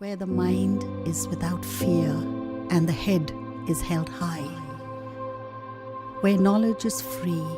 where the mind is without fear and the head is held high, where knowledge is free.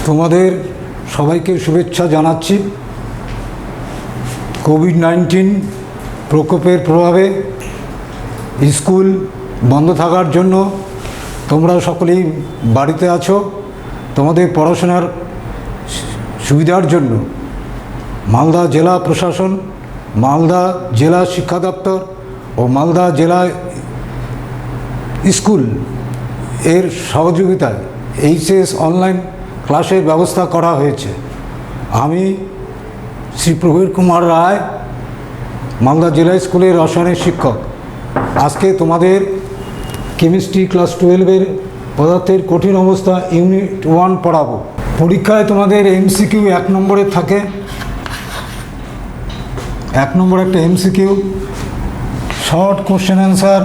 তোমাদের সবাইকে শুভেচ্ছা জানাচ্ছি। COVID-19 প্রকোপের প্রভাবে school বন্ধ থাকার জন্য তোমরা সকলেই বাড়িতে আছো। তোমাদের পড়াশোনার সুবিধার জন্য মালদা জেলা প্রশাসন, মালদা জেলা শিক্ষা দপ্তর ও মালদা জেলা স্কুল এর সহযোগিতায় এইচএস অনলাইন ক্লাসের ব্যবস্থা করা হয়েছে। আমি শ্রী প্রবীর কুমার রায়, মালদা জেলা স্কুলের রসায়নের শিক্ষক। আজকে তোমাদের কেমিস্ট্রি ক্লাস 12-এর পদার্থের কঠিন অবস্থা ইউনিট 1 পড়াবো। পরীক্ষায় তোমাদের এমসিকিউ 1 নম্বরের থাকে। 1 নম্বর একটা এমসিকিউ, শর্ট কোশ্চেন অ্যান্সার।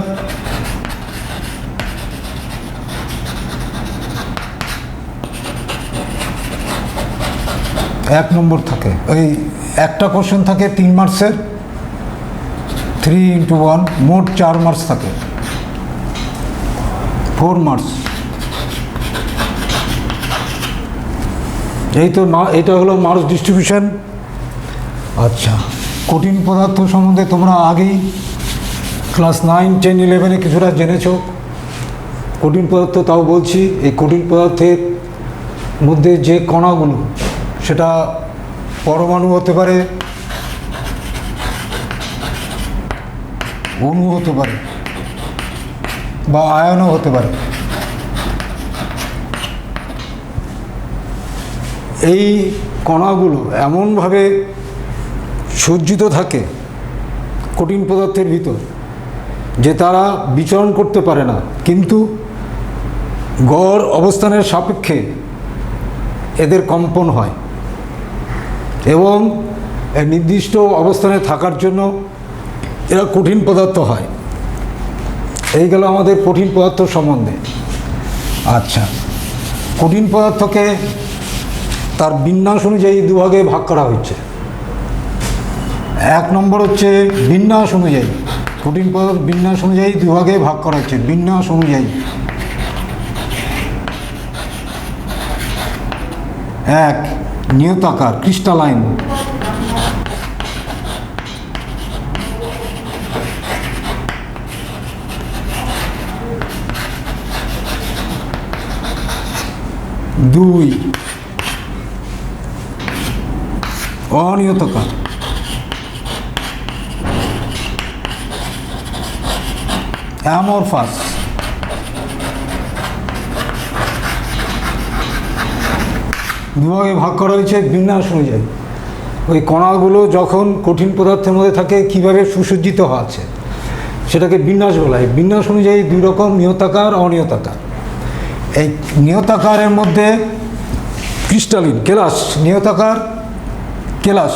এক নম্বর থাকে, ওই একটা কোশ্চেন থাকে 3 মার্কসের, 3x1, মোট 4 মার্কস থাকে, 4 মার্কস। এই তো এটা হলো মার্কস ডিস্ট্রিবিউশন। আচ্ছা, কঠিন পদার্থ সম্বন্ধে তোমরা আগেই ক্লাস 9, 10, 11-এ কিছুটা জেনেছো। কঠিন পদার্থ তাও বলছি, এই কঠিন পদার্থের মধ্যে যে কণাগুলো, সেটা পরমাণু হতে পারে, অণু হতে পারে, বা আয়নও হতে পারে। এই কণাগুলো এমনভাবে সজ্জিত থাকে কঠিন পদার্থের ভিতর যে তারা বিচরণ করতে পারে না, কিন্তু গড় অবস্থানের সাপেক্ষে এদের কম্পন হয় এবং নির্দিষ্ট অবস্থানে থাকার জন্য এরা কঠিন পদার্থ হয়। এই গেল আমাদের কঠিন পদার্থ সম্বন্ধে। আচ্ছা, কঠিন পদার্থকে তার বিন্যাস অনুযায়ী দুভাগে ভাগ করা হচ্ছে। 1 নম্বর হচ্ছে বিন্যাস অনুযায়ী। কঠিন পদার্থ বিন্যাস অনুযায়ী দুভাগে ভাগ করা হচ্ছে। বিন্যাস অনুযায়ী 1, নিয়তাকার ক্রিস্টালাইন। 2, অনিয়তাকার। 3, অ্যামরফাস। 4 দুভাগে ভাগ করা হয়েছে বিন্যাস অনুযায়ী। ওই কণাগুলো যখন কঠিন পদার্থের মধ্যে থাকে কীভাবে সুসজ্জিত আছে সেটাকে বিন্যাস বলা হয়। বিন্যাস অনুযায়ী 2 রকম, নিয়তাকার, অনিয়তাকার। এই নিয়তাকারের মধ্যে ক্রিস্টালিন, কেলাস, নিয়তাকার কেলাস।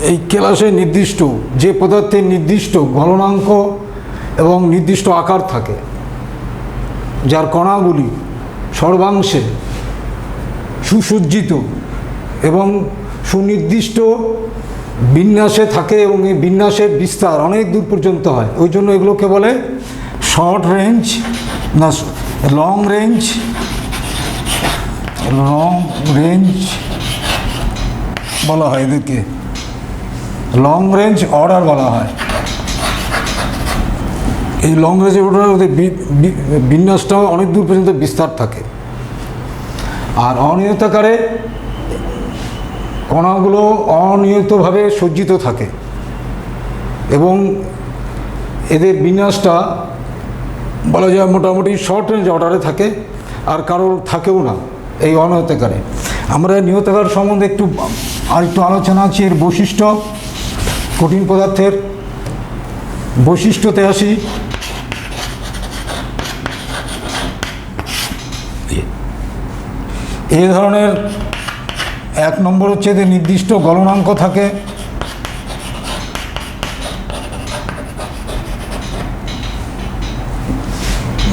এই কেলাসে নির্দিষ্ট যে পদার্থের নির্দিষ্ট গলনাঙ্ক এবং নির্দিষ্ট আকার থাকে, যার কণাগুলি সর্বাংশে সুসজ্জিত এবং সুনির্দিষ্ট বিন্যাসে থাকে এবং এই বিন্যাসের বিস্তার অনেক দূর পর্যন্ত হয়। ওই জন্য এগুলোকে বলে শর্ট রেঞ্জ না লং রেঞ্জ। লং রেঞ্জ বলা হয় এদেরকে, লং রেঞ্জ অর্ডার বলা হয়। এই লং রেঞ্জ অর্ডার ওদের বিন্যাসটাও অনেক দূর পর্যন্ত বিস্তার থাকে। আর অনিয়তাকারে কণাগুলো অনিয়মিতভাবে সজ্জিত থাকে এবং এদের বিন্যাসটা বলা যায় মোটামুটি শর্ট রেঞ্জ অর্ডারে থাকে, আর কারোর থাকেও না এই অনিয়তাকারে। আমরা নিয়তাকার সম্বন্ধে একটু আলোচনা আছে, এর বৈশিষ্ট্য, কঠিন পদার্থের বৈশিষ্ট্যতে আসি। এই ধরনের 1 নম্বর হচ্ছে এদের নির্দিষ্ট গলনাঙ্ক থাকে।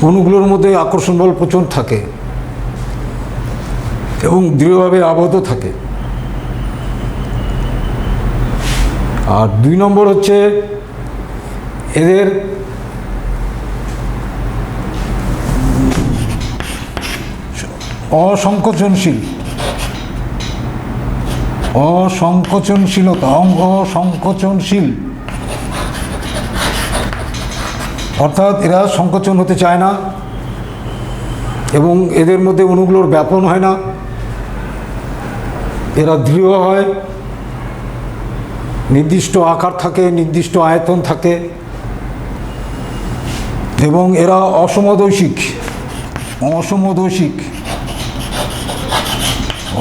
অণুগুলোর মধ্যে আকর্ষণ বল প্রচুর থাকে এবং দৃঢ়ভাবে আবদ্ধ থাকে। আর 2 নম্বর হচ্ছে এদের অসংকোচনশীল, অসংকোচনশীল, অর্থাৎ এরা সংকোচন হতে চায় না এবং এদের মধ্যে অণুগুলোর ব্যাপন হয় না, এরা দৃঢ় হয়, নির্দিষ্ট আকার থাকে, নির্দিষ্ট আয়তন থাকে এবং এরা অসমদৈশিক।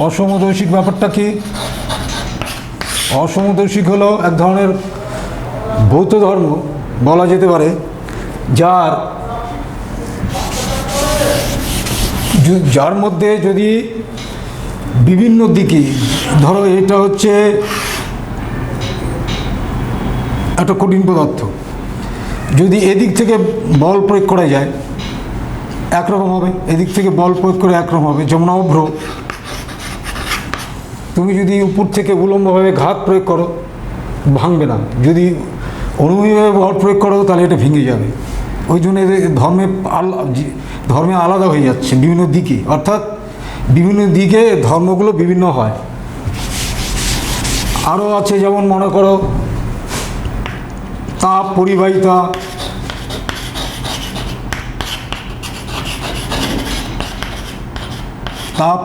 অসমদৈশিক ব্যাপারটা কি? অসমদৈশিক হলো এক ধরনের ভৌত ধর্ম বলা যেতে পারে, যার মধ্যে যদি বিভিন্ন দিকে, ধরো এটা হচ্ছে একটা কঠিন পদার্থ, যদি এদিক থেকে বল প্রয়োগ করা যায় একরকম হবে, এদিক থেকে বল প্রয়োগ করে একরকম হবে। যেমন অভ্র, তুমি যদি উপর থেকে উলম্বভাবে ঘাত প্রয়োগ করো ভাঙবে না, যদি অনুভূমিকভাবে বল প্রয়োগ করো তাহলে এটা ভেঙে যাবে। ওই জন্য এদের ধর্মে আলাদা হয়ে যাচ্ছে বিভিন্ন দিকে, অর্থাৎ বিভিন্ন দিকে ধর্মগুলো বিভিন্ন হয়। আরও আছে, যেমন মনে করো তাপ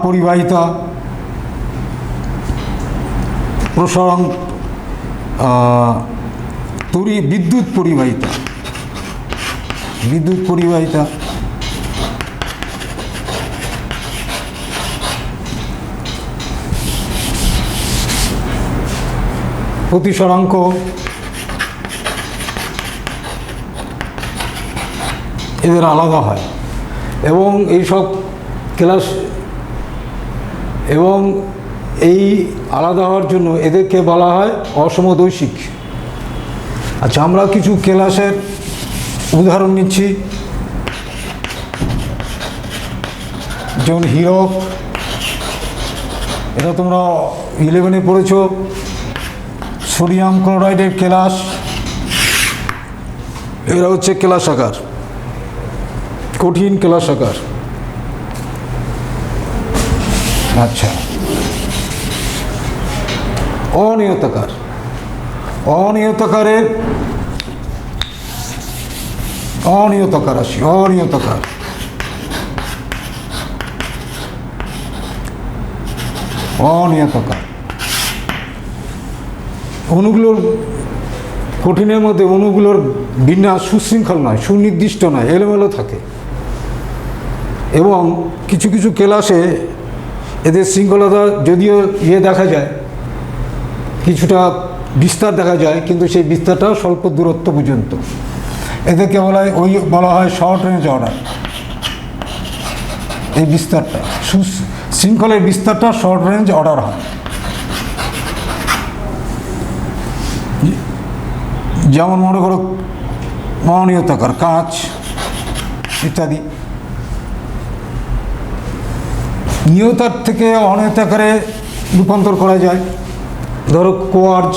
পরিবাহিতা, প্রসারণ, বিদ্যুৎ পরিবাহিতা, প্রতিসরাঙ্ক, এদের আলাদা হয় এবং এইসব ক্লাস এবং এই আলাদা হওয়ার জন্য এদেরকে বলা হয় অসমদৈশিক। আচ্ছা, আমরা কিছু ক্লাসের উদাহরণ নিচ্ছি, যেমন হীরক, এটা তোমরা 11-এ পড়েছো। সোডিয়াম ক্লোরাইডের কেলাস, এরা হচ্ছে কেলাসাকার, কঠিন কেলাসাকার। আচ্ছা, অনিয়তাকার, আসি অনিয়তাকার। অণুগুলোর, কঠিনের মধ্যে অণুগুলোর বিন্যাস সুশৃঙ্খল নয়, সুনির্দিষ্ট নয়, এলোমেলো থাকে এবং কিছু কিছু কেলাসে এদের শৃঙ্খলতা যদিও দেখা যায়, কিছুটা বিস্তার দেখা যায়, কিন্তু সেই বিস্তারটা স্বল্প দূরত্ব পর্যন্ত। এদেরকে বলা হয় শর্ট রেঞ্জ অর্ডার। এই বিস্তারটা, শৃঙ্খলের বিস্তারটা শর্ট রেঞ্জ অর্ডার হয়। যেমন মনে করো অনিয়তাকার, কাঁচ ইত্যাদি। নিয়তার থেকে অনিয়তাকারে রূপান্তর করা যায়, ধরো কোয়ার্জ,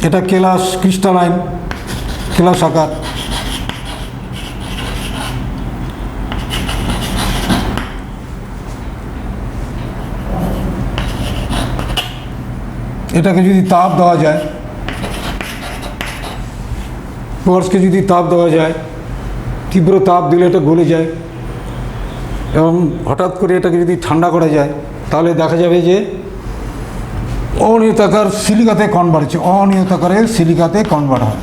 এটা কেলাস, ক্রিস্টালাইন কেলাস আকার। এটাকে যদি তাপ দেওয়া যায়, কোয়ার্জকে যদি তাপ দেওয়া যায়, তীব্র তাপ দিলে এটা গলে যায়, এবং হঠাৎ করে এটাকে যদি ঠান্ডা করা যায় তাহলে দেখা যাবে যে অনিয়তাকার সিলিকাতে কনভার্ট হচ্ছে, অনিয়তাকারের সিলিকাতে কনভার্ট হয়।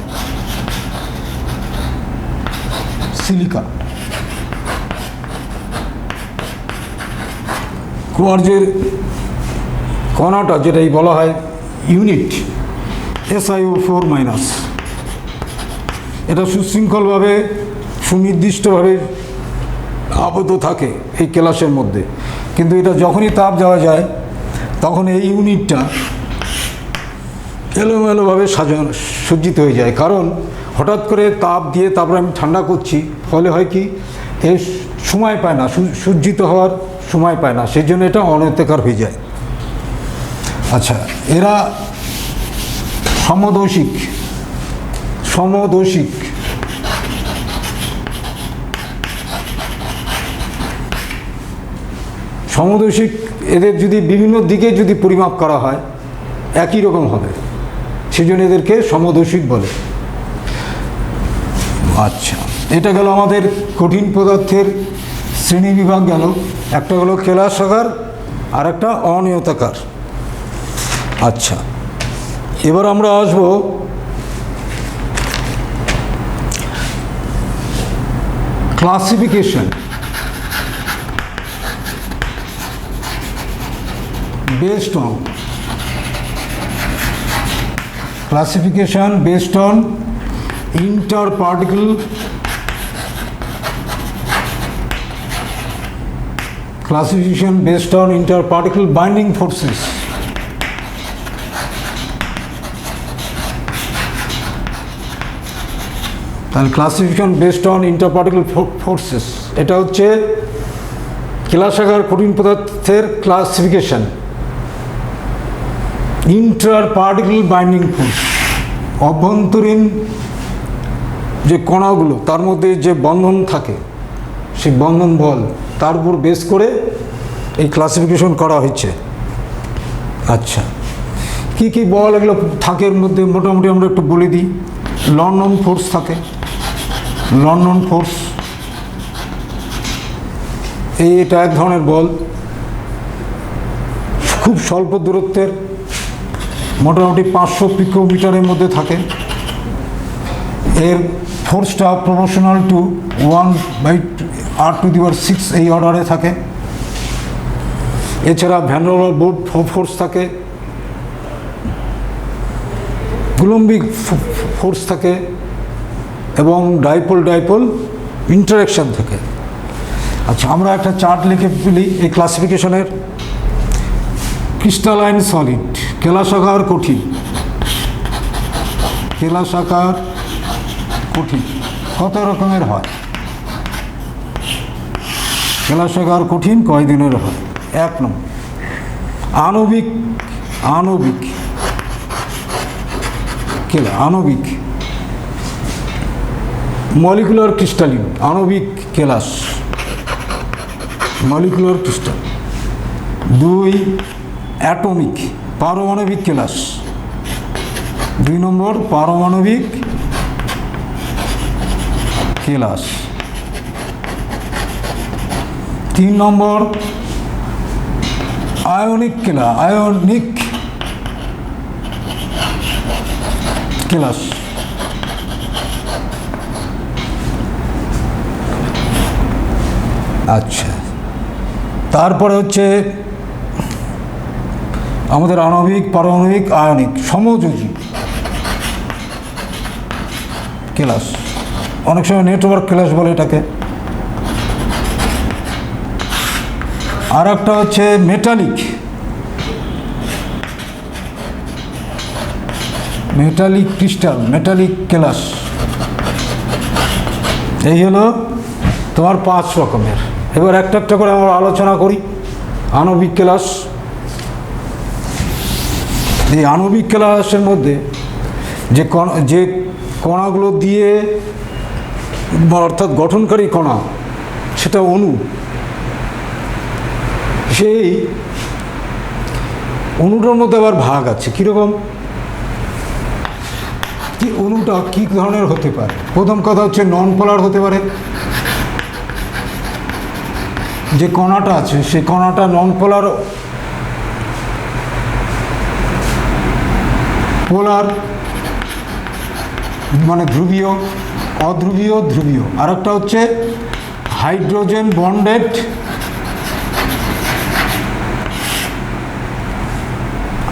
সিলিকা কোয়ার্জের কণাটা যেটাই বলা হয় ইউনিট SiO4-, এটা সুশৃঙ্খলভাবে সুনির্দিষ্টভাবে আবদ্ধ থাকে এই কেলাসের মধ্যে, কিন্তু এটা যখনই তাপ দেওয়া যায় তখন এই ইউনিটটা এলোমেলোভাবে সজ্জিত হয়ে যায়। কারণ হঠাৎ করে তাপ দিয়ে তারপরে আমি ঠান্ডা করছি, ফলে হয় কি এর সময় পায় না, সজ্জিত হওয়ার সময় পায় না, সেই জন্য এটা অনিয়তাকার হয়ে যায়। আচ্ছা, এরা সমদৈশিক সমদৈশিক এদের যদি বিভিন্ন দিকে যদি পরিমাপ করা হয় একই রকম হবে, সেই জন্য এদেরকে সমদৈশিক বলে। আচ্ছা, এটা গেল আমাদের কঠিন পদার্থের শ্রেণী বিভাগ গেল। একটা হলো কেলাসাকার আর একটা অনিয়তাকার। আচ্ছা, এবার আমরা আসব classification based on interparticle binding forces. তাহলে ক্লাসিফিকেশন বেসড অন ইন্টারপার্টিকেল ফোর্সেস, এটা হচ্ছে কেলাসাকার কঠিন পদার্থের ক্লাসিফিকেশন। ইন্টারপার্টিকেল বাইন্ডিং ফোর্স, অভ্যন্তরীণ যে কণাগুলো তার মধ্যে যে বন্ধন থাকে, সেই বন্ধন বল, তার উপর বেস করে এই ক্লাসিফিকেশন করা হয়েছে। আচ্ছা, কি কি বল এগুলো থাকে এর মধ্যে মোটামুটি আমরা একটু বলে দিই। লন্ডন ফোর্স থাকে, লন্ডন ফোর্স এটা এক ধরনের বল, খুব স্বল্প দূরত্বের, মোটামুটি 500 পিকোমিটারের মধ্যে থাকে। এর ফোর্সটা প্রপোর্শনাল টু 1/r⁶ এই অর্ডারে থাকে। এছাড়া ভ্যান ডের ওয়ালস ফোর্স থাকে, কুলম্বিক ফোর্স থাকে এবং ডাইপোল ইন্টারেকশন থাকে। আচ্ছা, আমরা একটা চার্ট লিখে ফেলি এই ক্লাসিফিকেশনের। ক্রিস্টালাইন সলিড, কেলাসাকার কঠিন, কত রকমের হয়? কেলাসাকার কঠিন কয় দিনের হয়? 1 নম্বর আণবিক মলিকুলার ক্রিস্টালিন, আণবিক কেলাস, মলিকুলার ক্রিস্টাল। 2 অ্যাটমিক, পারমাণবিক কেলাস। 2 নম্বর পারমাণবিক কেলাস। 3 নম্বর আয়নিক কেলাস। আচ্ছা, তারপরে হচ্ছে আমাদের আণবিক, পারমাণবিক, আয়নিক সমযোজী কেলাস, অনেক সময় নেটওয়ার্ক কেলাস বলে এটাকে। আর একটা হচ্ছে মেটালিক ক্রিস্টাল, মেটালিক কেলাস। এই হলো তোমার 5 রকমের। এবার একটা একটা করে আমরা আলোচনা করি। আণবিক কেলাস, এই আণবিক কেলাসের মধ্যে যে কণাগুলো দিয়ে, অর্থাৎ গঠনকারী কণা, সেটা অণু, সেই অণুটার মধ্যে আবার ভাগ আছে। কীরকম? কি অণুটা কী ধরনের হতে পারে? প্রথম কথা হচ্ছে নন পোলার হতে পারে, যে কণাটা আছে সেই কণাটা নন পোলার, পোলার মানে ধ্রুবীয়, অধ্রুবীয়, ধ্রুবীয়। আর একটা হচ্ছে হাইড্রোজেন বন্ডেড,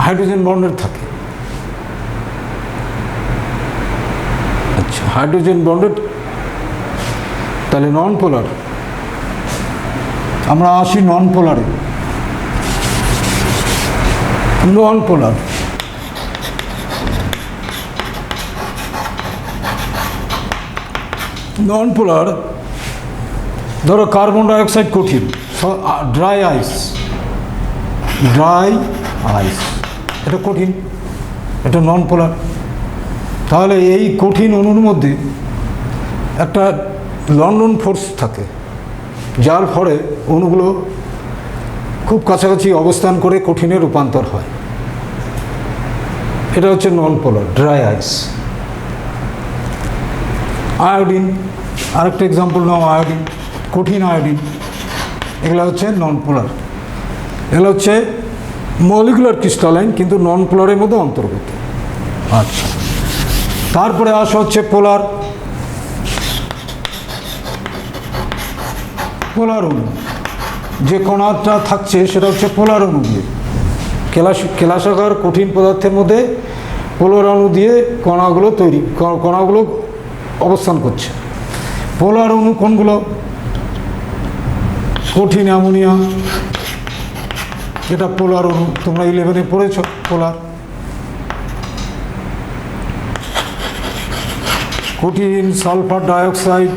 হাইড্রোজেন বন্ডেড থাকে। আচ্ছা, হাইড্রোজেন বন্ডেড তাহলে নন পোলার। আমরা আসি নন পোলারে। নন পোলার নন পোলার ধরো কার্বন ডাইঅক্সাইড কঠিন, ড্রাই আইস, ড্রাই আইস এটা কঠিন, এটা নন পোলার। তাহলে এই কঠিন অণুর মধ্যে একটা লন্ডন ফোর্স থাকে, যার ফলে অণুগুলো খুব কাছাকাছি অবস্থান করে কঠিনে রূপান্তর হয়। এটা হচ্ছে নন পোলার, ড্রাই আইস। আয়োডিন আরেকটা এক্সাম্পল নাও, আয়োডিন, কঠিন আয়োডিন, এগুলো হচ্ছে নন পোলার। এগুলো হচ্ছে মলিকুলার ক্রিস্টালাইন কিন্তু নন পোলারের মধ্যে অন্তর্গত। আচ্ছা, তারপরে আসা হচ্ছে পোলার। পোলার অণু, যে কণাটা থাকছে সেটা হচ্ছে পোলার অণু দিয়ে, কেলাসাকার কঠিন পদার্থের মধ্যে পোলার অণু দিয়ে কণাগুলো তৈরি, কণাগুলো অবস্থান করছে। পোলার অণু কোনগুলো? কঠিন অ্যামোনিয়া, এটা পোলার অণু, তোমরা 11-এ পড়েছ পোলার। কঠিন সালফার ডাইঅক্সাইড,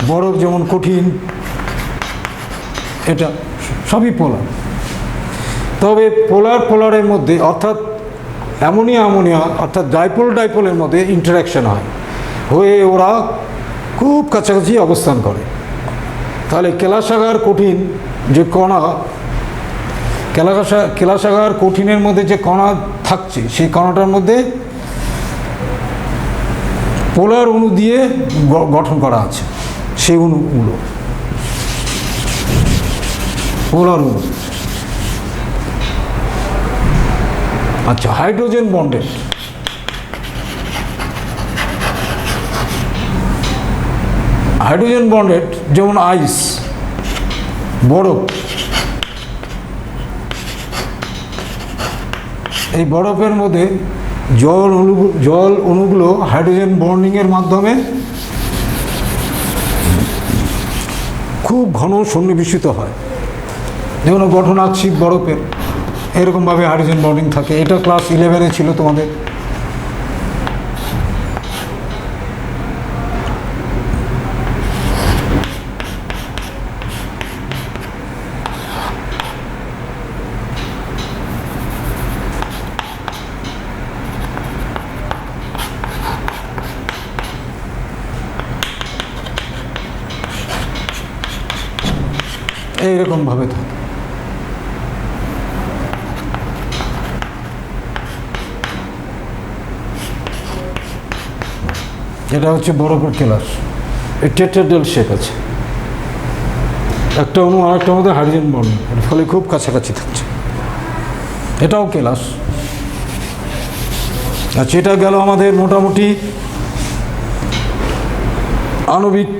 বরফ যেমন কঠিন, এটা সবই পোলার। তবে পোলারের মধ্যে অর্থাৎ অ্যামোনিয়া অর্থাৎ ডাইপোলের মধ্যে ইন্টারাকশন হয়ে ওরা খুব কাছাকাছি অবস্থান করে। তাহলে কেলাসাকার কঠিন যে কণা, কেলাসাকার কঠিনের মধ্যে যে কণা থাকছে সেই কণাটার মধ্যে পোলার অণু দিয়ে গঠন করা আছে, সেই অণুগুলো পোলার অণু। আচ্ছা, হাইড্রোজেন বন্ডেড, হাইড্রোজেন বন্ডেড যেমন আইস, বরফ। এই বরফের মধ্যে জল অণুগুলো হাইড্রোজেন বন্ডিংয়ের মাধ্যমে খুব ঘন সন্নিবেশিত হয়, যেমন গঠন আছি বরফের, এরকমভাবে হাইড্রোজেন বন্ডিং থাকে। এটা ক্লাস 11-এ ছিল তোমাদের। এইরকমভাবে থাকে। এটা হচ্ছে বরফের কেলাস, এই টেট্রাডেল শেপ আছে, একটা অণু আরেকটার মধ্যে হাইড্রোজেন বন্ড, এর ফলে খুব কাছাকাছি থাকছে, এটাও কেলাস। আচ্ছা, এটা গেল আমাদের মোটামুটি আণবিক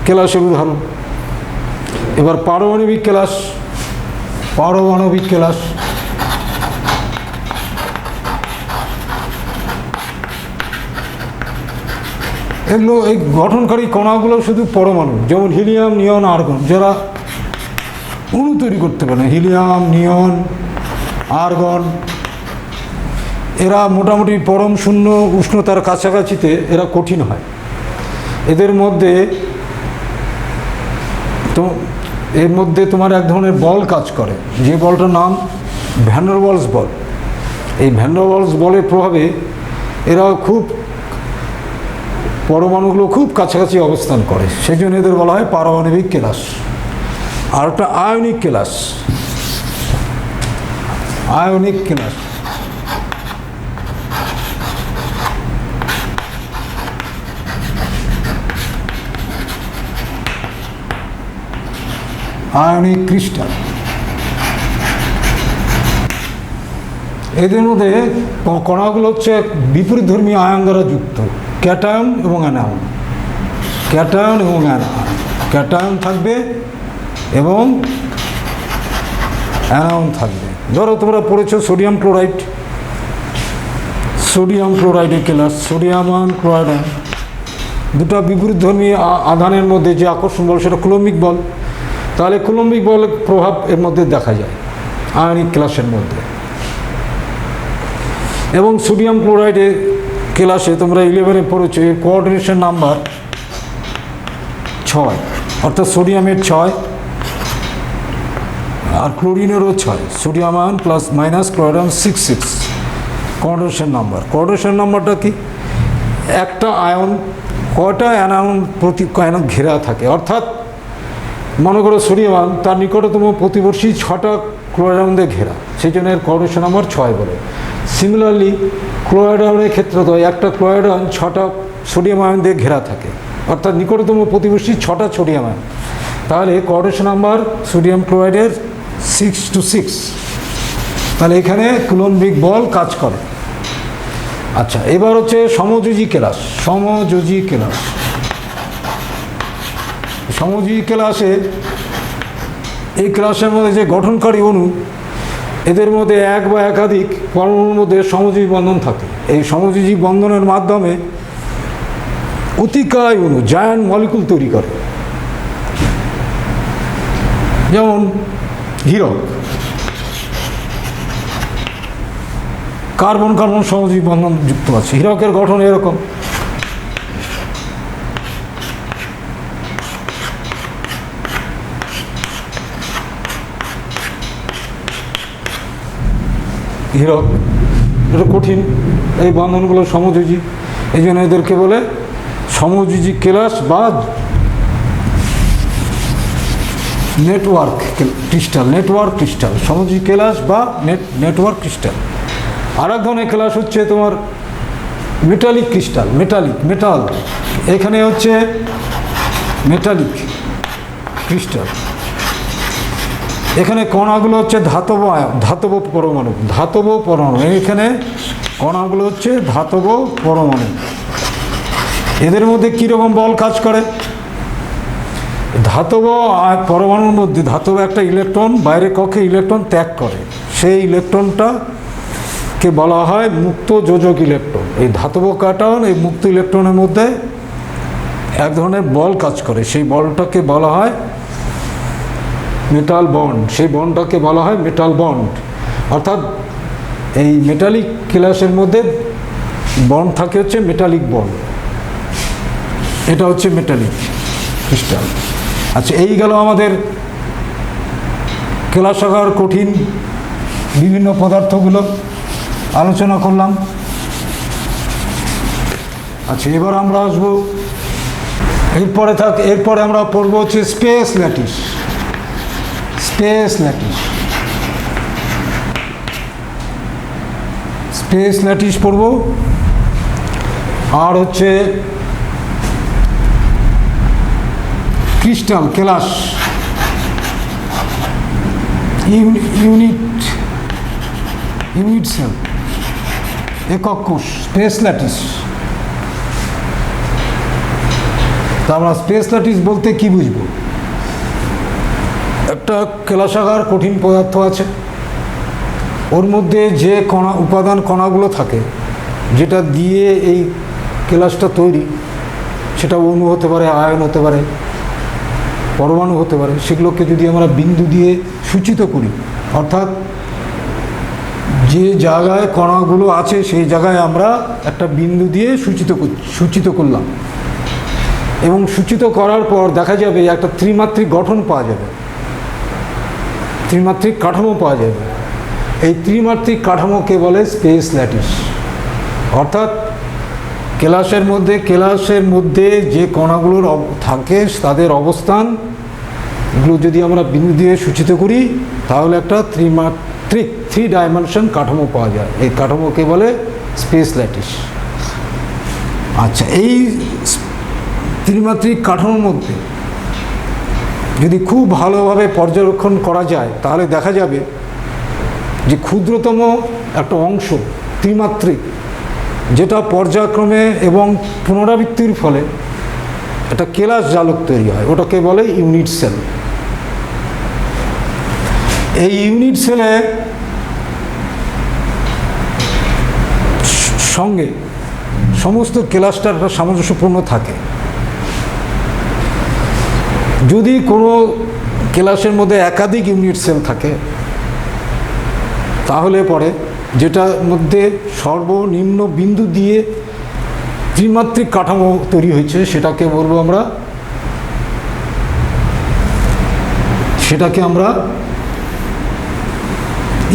কেলাসের উদাহরণ। এবার পারমাণবিক কেলাস। পারমাণবিক কেলাস এগুলো, এই গঠনকারী কণাগুলো শুধু পরমাণু, যেমন হিলিয়াম, নিয়ন, আর্গন, যারা অণু তৈরি করতে পারে। হিলিয়াম, নিয়ন, আর্গন এরা মোটামুটি পরম শূন্য উষ্ণতার কাছাকাছিতে এরা কঠিন হয়। এদের মধ্যে তোমার এক ধরনের বল কাজ করে, যে বলটার নাম ভ্যান ডার ওয়ালস বল। এই ভ্যান ডার ওয়ালস বলের প্রভাবে এরা খুব, পরমাণুগুলো খুব কাছাকাছি অবস্থান করে, সেই জন্য এদের বলা হয় পারমাণবিক কেলাস। আর একটা আয়নিক কেলাস। আয়নিক কেলাস আয়নিক ক্রিস্টাল। এদের মধ্যে কণাগুলো হচ্ছে বিপরীতধর্মী আয়ন দ্বারা যুক্ত, ক্যাটায়ন এবং অ্যানায়ন। ক্যাটায়ন এবং ক্যাটায়ন থাকবে এবং অ্যানায়ন থাকবে। ধরো তোমরা পড়েছো সোডিয়াম ক্লোরাইড, সোডিয়াম ক্লোরাইডের কেলাস, সোডিয়াম আয়ন ক্লোরাইড আয়ন, দুটো বিপরীতধর্মী আধানের মধ্যে যে আকর্ষণ বল সেটা কুলম্বিক বল। তাহলে কুলম্বিক বলের প্রভাব এর মধ্যে দেখা যায় আয়নিক ক্লাসের মধ্যে। এবং সোডিয়াম ক্লোরাইডের ক্লাসে তোমরা 11-এ পড়েছো, এর কোঅর্ডিনেশন নাম্বার 6, অর্থাৎ সোডিয়ামের 6 আর ক্লোরিনেরও 6। Sodium ion plus minus chloride ion 6 coordination number. Coordination নাম্বারটা কি? একটা আয়ন কয়টা অ্যানায়ন প্রতি আয়ন ঘেরা থাকে, অর্থাৎ মনে করো সোডিয়াম আয়ন তার নিকটতম প্রতিবর্ষী 6টা ক্লোরাইড আয়ন দিয়ে ঘেরা, সেই জন্য এর কোঅর্ডিনেশন নাম্বার 6 বলে। সিমিলারলি ক্লোরাইড আয়নের ক্ষেত্রে তো একটা ক্লোরাইড আয়ন 6টা সোডিয়াম আয়ন দিয়ে ঘেরা থাকে, অর্থাৎ নিকটতম প্রতিবেশী 6টা সোডিয়াম আয়ন। তাহলে কোঅর্ডিনেশন নাম্বার সোডিয়াম ক্লোরাইডের 6:6। তাহলে এখানে কুলম্বিক বল কাজ করে। আচ্ছা, এবার হচ্ছে সমযোজী কেলাস। সমযোজী কেলাস, সমযোজী কেলাসে এই ক্লাসের মধ্যে যে গঠনকারী অণু, এদের মধ্যে এক বা একাধিক পরমাণুর মধ্যে সমযোজী বন্ধন থাকে। এই সমযোজী বন্ধনের মাধ্যমে অতিকায় অণু জায়ান্ট মলিকুল তৈরি করে। যেমন হীরক, কার্বন কার্বন সমযোজী বন্ধন যুক্ত আছে। হীরকের গঠন এরকম। হীরক এটা কঠিন, এই বন্ধনগুলো সমযোজী, এই জন্য এদেরকে বলে সমযোজী কেলাস বা নেটওয়ার্ক ক্রিস্টাল। নেটওয়ার্ক ক্রিস্টাল, সমযোজী কেলাস বা নেটওয়ার্ক ক্রিস্টাল। আর এক ধরনের কেলাস হচ্ছে তোমার মেটালিক ক্রিস্টাল। মেটাল, এখানে হচ্ছে মেটালিক ক্রিস্টাল। এখানে কণাগুলো হচ্ছে ধাতব পরমাণু। এখানে কণাগুলো হচ্ছে ধাতব পরমাণু। এদের মধ্যে কীরকম বল কাজ করে? ধাতব পরমাণুর মধ্যে ধাতব একটা ইলেকট্রন বাইরের কক্ষে ইলেকট্রন ত্যাগ করে, সেই ইলেকট্রনটাকে বলা হয় মুক্ত যোজক ইলেকট্রন। এই ধাতব কাটায়ন এই মুক্ত ইলেকট্রনের মধ্যে এক ধরনের বল কাজ করে, সেই বলটাকে বলা হয় মেটাল বন্ড। সেই বন্ডটাকে বলা হয় মেটাল বন্ড। অর্থাৎ এই মেটালিক কেলাসের মধ্যে বন্ড থাকে হচ্ছে মেটালিক বন্ড, এটা হচ্ছে মেটালিক ক্রিস্টাল। আচ্ছা, এই গেল আমাদের কেলাসাকার কঠিন বিভিন্ন পদার্থগুলো আলোচনা করলাম। আচ্ছা, এবার আমরা আসবো এরপরে আমরা পড়বো হচ্ছে স্পেস ল্যাটিস। স্পেস ল্যাটিস পড়ব। আর হচ্ছে ক্রিস্টাল কেলাস, ইউনিট সেল, একক কোষ, স্পেস ল্যাটিস। তা আমরা স্পেস ল্যাটিস বলতে কি বুঝবো? একটা কেলাসাকার কঠিন পদার্থ আছে, ওর মধ্যে যে উপাদান কণাগুলো থাকে, যেটা দিয়ে এই কেলাসটা তৈরি, সেটা অণু হতে পারে, আয়ন হতে পারে, পরমাণু হতে পারে। সেগুলোকে যদি আমরা বিন্দু দিয়ে সূচিত করি, অর্থাৎ যে জায়গায় কণাগুলো আছে সেই জায়গায় আমরা একটা বিন্দু দিয়ে সূচিত করলাম, এবং সূচিত করার পর দেখা যাবে একটা ত্রিমাত্রিক গঠন পাওয়া যাবে, ত্রিমাত্রিক কাঠামো পাওয়া যাবে। এই ত্রিমাত্রিক কাঠামোকে বলে স্পেস ল্যাটিস। অর্থাৎ কেলাসের মধ্যে যে কণাগুলোর থাকে তাদের অবস্থান এগুলো যদি আমরা বিন্দু দিয়ে সূচিত করি, তাহলে একটা ত্রিমাত্রিক 3 ডাইমেনশন কাঠামো পাওয়া যায়। এই কাঠামোকে বলে স্পেস ল্যাটিস। আচ্ছা, এই ত্রিমাত্রিক কাঠামোর মধ্যে যদি খুব ভালোভাবে পর্যবেক্ষণ করা যায় তাহলে দেখা যাবে যে ক্ষুদ্রতম একটা অংশ ত্রিমাত্রিক, যেটা পর্যায়ক্রমে এবং পুনরাবৃত্তির ফলে একটা কেলাস জালক তৈরি হয়, ওটাকে বলে ইউনিট সেল। এই ইউনিট সেলে সঙ্গে সমস্ত কেলাসটার একটা সামঞ্জস্যপূর্ণ থাকে। যদি কোনো কেলাসের মধ্যে একাধিক ইউনিট সেল থাকে তাহলে পরে যেটার মধ্যে সর্বনিম্ন বিন্দু দিয়ে ত্রিমাত্রিক কাঠামো তৈরি হয়েছে সেটাকে বলবো আমরা,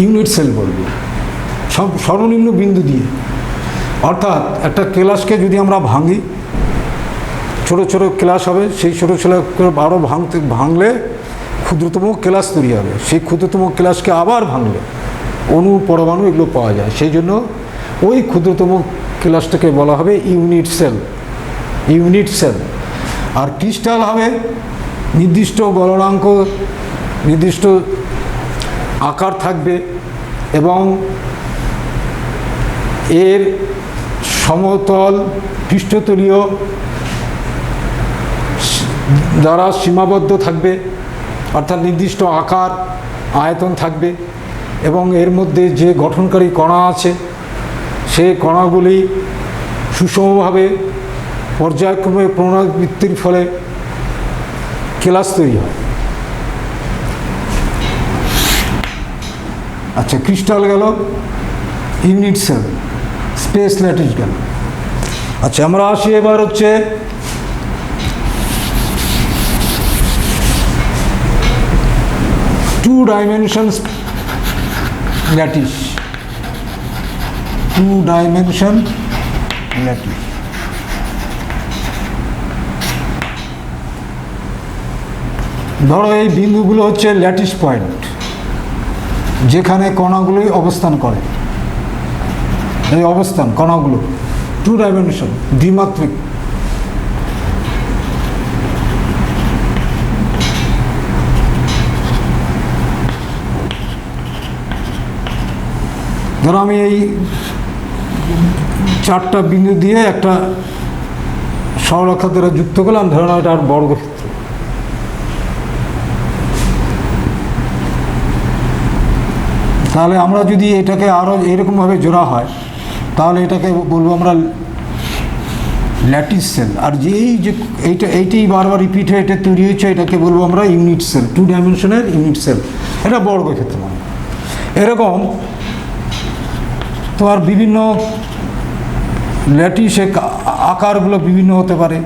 ইউনিট সেল বলবো, সর্বনিম্ন বিন্দু দিয়ে। অর্থাৎ একটা কেলাসকে যদি আমরা ভাঙি, ছোট ছোট ক্লাস হবে, সেই ছোটো ছোটো আরও ভাঙলে ক্ষুদ্রতম ক্লাস তৈরি হবে, সেই ক্ষুদ্রতম ক্লাসকে আবার ভাঙলে অণু পরমাণু এগুলো পাওয়া যায়। সেই জন্য ওই ক্ষুদ্রতম ক্লাসটাকে বলা হবে ইউনিট সেল। আর ক্রিস্টাল হবে নির্দিষ্ট গলনাঙ্ক, নির্দিষ্ট আকার থাকবে এবং এর সমতল পৃষ্ঠতলীয় দ্বারা সীমাবদ্ধ থাকবে, অর্থাৎ নির্দিষ্ট আকার আয়তন থাকবে এবং এর মধ্যে যে গঠনকারী কণা আছে সেই কণাগুলি সুষমভাবে পর্যায়ক্রমে পুনরাবৃত্তির ফলে কেলাস তৈরি হয়। আচ্ছা, ক্রিস্টাল গেল, ইউনিট সেল, স্পেস ল্যাটিস গেল। আচ্ছা, আমরা আসি এবার হচ্ছে টু ডাইমেনশন ল্যাটিস। ধরো এই বিন্দুগুলো হচ্ছে ল্যাটিস পয়েন্ট, যেখানে কণাগুলি অবস্থান করে। এই অবস্থান কণাগুলো টু ডাইমেনশন, দ্বিমাত্রিক। ধরো আমি এই চারটা বিন্দু দিয়ে একটা সরলরেখা দ্বারা যুক্ত করলাম, ধরো এটা আর বর্গক্ষেত্র। তাহলে আমরা যদি এটাকে আরও এরকমভাবে জোড়া হয় তাহলে এটাকে বলবো আমরা ল্যাটিস সেল। আর যে এইটাই বারবার রিপিট হয়ে এটা তৈরি হয়েছে, এটাকে বলবো আমরা ইউনিট সেল, টু ডাইমেনশনের ইউনিট সেল। এটা বর্গক্ষেত্র মানে। এরকম তোমার বিভিন্ন ল্যাটিসে আকারগুলো বিভিন্ন হতে পারে।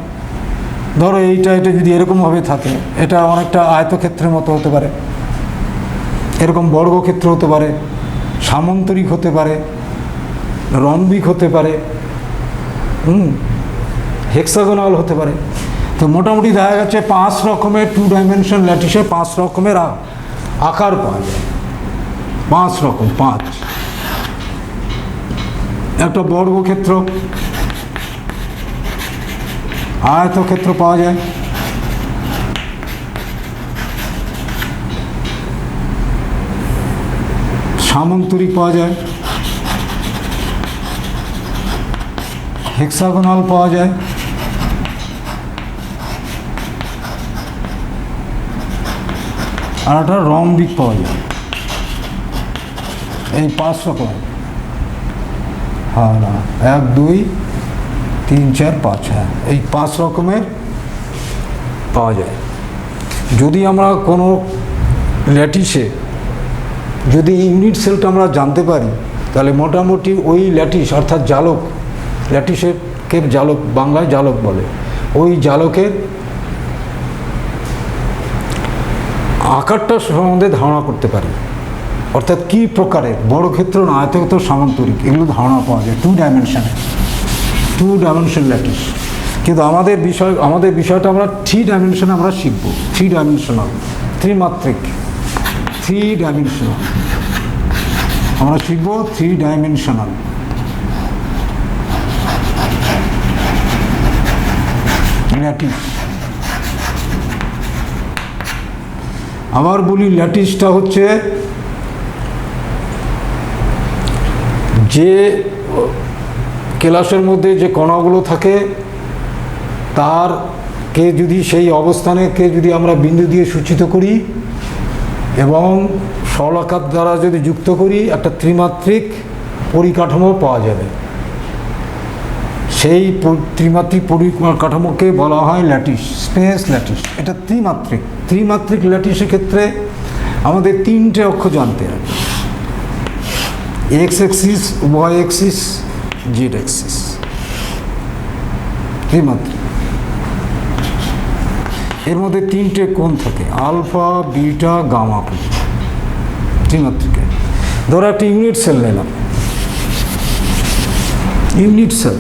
ধরো এটা যদি এরকমভাবে থাকে, এটা অনেকটা আয়তক্ষেত্রের মতো হতে পারে, এরকম বর্গক্ষেত্র হতে পারে, সামান্তরিক হতে পারে, রম্বিক হতে পারে, হেক্সাগোনাল হতে পারে। তো মোটামুটি দেখা যাচ্ছে 5 রকমের টু ডাইমেনশন ল্যাটিসে 5 রকমের আকার পাওয়া যায়। 5 রকম, 5। একটা বর্গক্ষেত্র, আয়তক্ষেত্র পাওয়া যায়, সামান্তরিক পাওয়া যায়, হেক্সাগোনাল পাওয়া যায়, আর একটা রম্বিক পাওয়া যায়। এই 5 রকম। হ্যাঁ, না 1 2 3 4 5, হ্যাঁ, এই 5 রকমের পাওয়া যায়। যদি আমরা কোনো ল্যাটিসে যদি ইউনিট সেলটা আমরা জানতে পারি তাহলে মোটামুটি ওই ল্যাটিস অর্থাৎ জালক, ল্যাটিসকে জালক, বাংলায় জালক বলে, ওই জালকের আকারটা সম্বন্ধে ধারণা করতে পারি। অর্থাৎ কী প্রকারের বর্গক্ষেত্র না আয়তক্ষেত্র সামান্তরিক এগুলো ধারণা পাওয়া যায় টু ডাইমেনশন ল্যাটিস। কিন্তু আমাদের বিষয়টা আমরা 3 ডাইমেনশনে আমরা শিখব। 3 ডাইমেনশনাল, ত্রিমাত্রিক, 3 ডাইমেনশনাল আমরা শিখব। 3 ডাইমেনশনাল ল্যাটিস। আবার বলি ল্যাটিসটা হচ্ছে যে কেলাসের মধ্যে যে কণাগুলো থাকে তার কে যদি সেই অবস্থানে কে যদি আমরা বিন্দু দিয়ে সূচিত করি এবং সরলাকার দ্বারা যদি যুক্ত করি একটা ত্রিমাত্রিক পরিকাঠামো পাওয়া যাবে। সেই ত্রিমাত্রিক পরিকাঠামোকে বলা হয় ল্যাটিস, স্পেস ল্যাটিস। এটা ত্রিমাত্রিক ল্যাটিসের ক্ষেত্রে আমাদের তিনটে অক্ষ জানতে হবে, X axis, Y axis, Z axis. ত্রিমাত্রিক, এর মধ্যে তিনটে কোণ থাকে, আলফা, বিটা, গামা। ত্রিমাত্রিকে ধরো একটা ইউনিট সেল নিলাম, ইউনিট সেল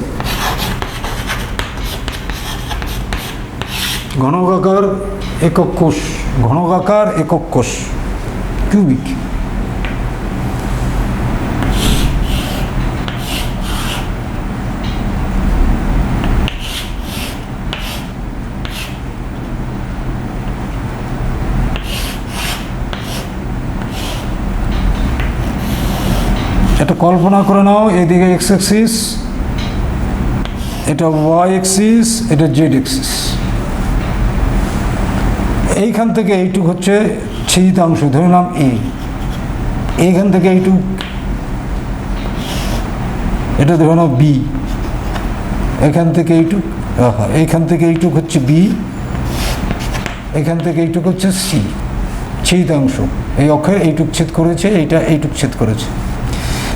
ঘনকাকার একক কোষ, ঘনকাকার একক কোষ, কিউবিক। এটা কল্পনা করে নাও, এদিকে এক্স অ্যাক্সিস, এটা ওয়াই অ্যাক্সিস, এটা জেড অ্যাক্সিস। এইখান থেকে এইটুক হচ্ছে ছেদিতাংশ, ধরে নাম এ। এইখান থেকে এইটুক, এটা ধরে নাও বি। এখান থেকে এইটুক, এইখান থেকে এইটুক হচ্ছে বি, এখান থেকে এইটুক হচ্ছে সি। ছেদিতাংশ এই অক্ষের এইটুক ছেদ করেছে, এইটা এইটুক ছেদ করেছে।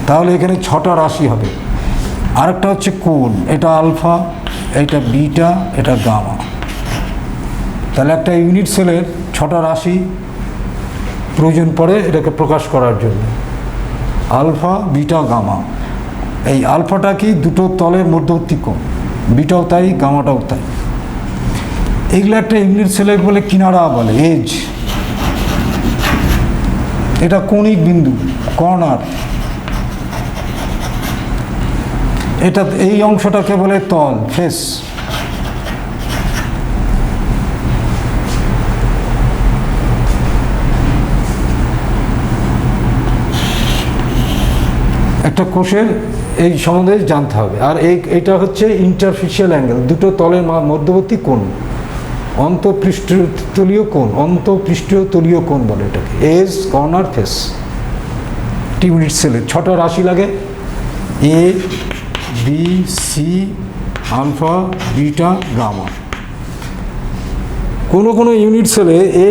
তাহলে এখানে 6টা রাশি হবে। আরেকটা হচ্ছে কোণ, এটা আলফা, এটা বিটা, এটা গামা। তাহলে একটা ইউনিট সেলের 6টা রাশি প্রয়োজন পড়ে এটাকে প্রকাশ করার জন্য, আলফা, বিটা, গামা। এই আলফাটা কি দুটো তলের মধ্যবর্তী কোণ, বিটাও তাই, গামাটাও তাই। এগুলো একটা ইউনিট সেলের বলে কিনারা বলে, এজ। এটা কৌণিক বিন্দু, কর্নার। এটা এই অংশটাকে বলে তল, ফেস। একটা কোষের এই সম্বন্ধে জানতে হবে। আর এইটা হচ্ছে ইন্টারফেসিয়াল অ্যাঙ্গেল, দুটো তলের মধ্যবর্তী কোণ, অন্তঃপৃষ্ঠতলীয় কোণ, অন্তঃপৃষ্ঠতলীয় কোণ বলে এটাকে, এজ, কর্নার, ফেস। ইউনিট সেলের 6টা রাশি লাগে, A, B, C, alpha, beta, gamma. কোনো ইউনিট সেলে এ,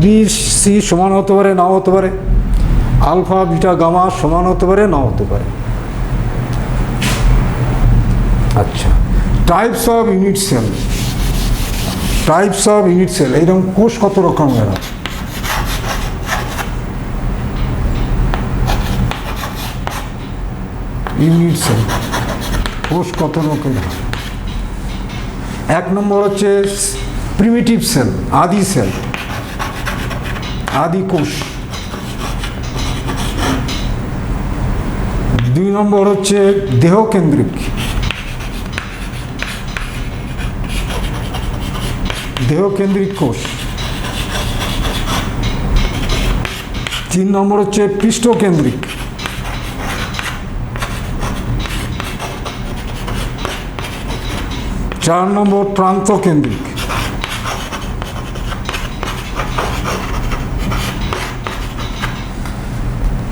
বি, সি সমান হতে পারে, নাও হতে পারে। আলফা, বিটা, গামা সমান হতে পারে, নাও হতে পারে। আচ্ছা, types of unit cell. Types of unit cell, এইরকম কোষ কত রকমের হয়? ইউনিট সেল কোষ কত রকমের হয়? 1 নম্বর হচ্ছে প্রিমিটিভ সেল, আদি সেল, আদি কোষ। 2 নম্বর হচ্ছে দেহকেন্দ্রিক, দেহকেন্দ্রিক কোষ। 3 নম্বর হচ্ছে পৃষ্ঠকেন্দ্রিক। 4 নম্বর প্রান্তকেন্দ্রিক।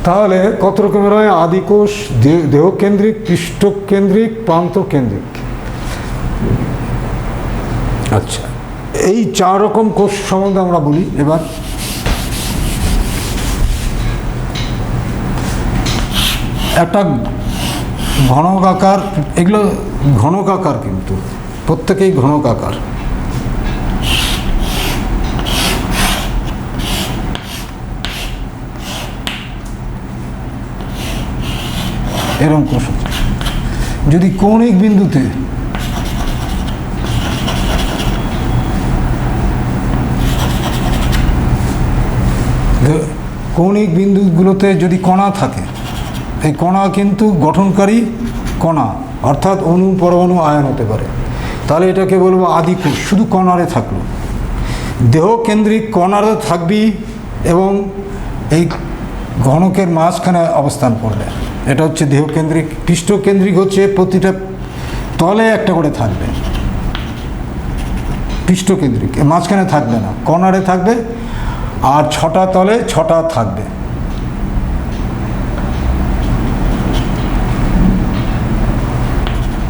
তাহলে কত রকমের হয়? আদিকোষ, দেহকেন্দ্রিক, পৃষ্ঠকেন্দ্রিক, প্রান্তকেন্দ্রিক। আচ্ছা, এই 4 রকম কোষ সম্বন্ধে আমরা বলি। এবার একটা ঘনকাকার, এগুলো ঘনকাকার, কিন্তু প্রত্যেকেই ঘনকাকার। এরকম কোষ যদি কৌণিক বিন্দুতে কৌণিক বিন্দুগুলোতে যদি কণা থাকে, এই কণা কিন্তু গঠনকারী কণা, অর্থাৎ অণু, পরমাণু, আয়ন হতে পারে। তাহলে এটাকে বলবো আদিকোষ, শুধু কণারে থাকলো। দেহকেন্দ্রিক কণারে থাকবি এবং এই ঘনকের মাঝখানে অবস্থান করবে। এটা হচ্ছে দেহকেন্দ্রিক। পৃষ্ঠকেন্দ্রিক হচ্ছে প্রতিটা তলে একটা করে থাকবে, পৃষ্ঠকেন্দ্রিক মাঝখানে থাকবে না, কর্নারে থাকবে, আর 6টা তলে 6টা থাকবে।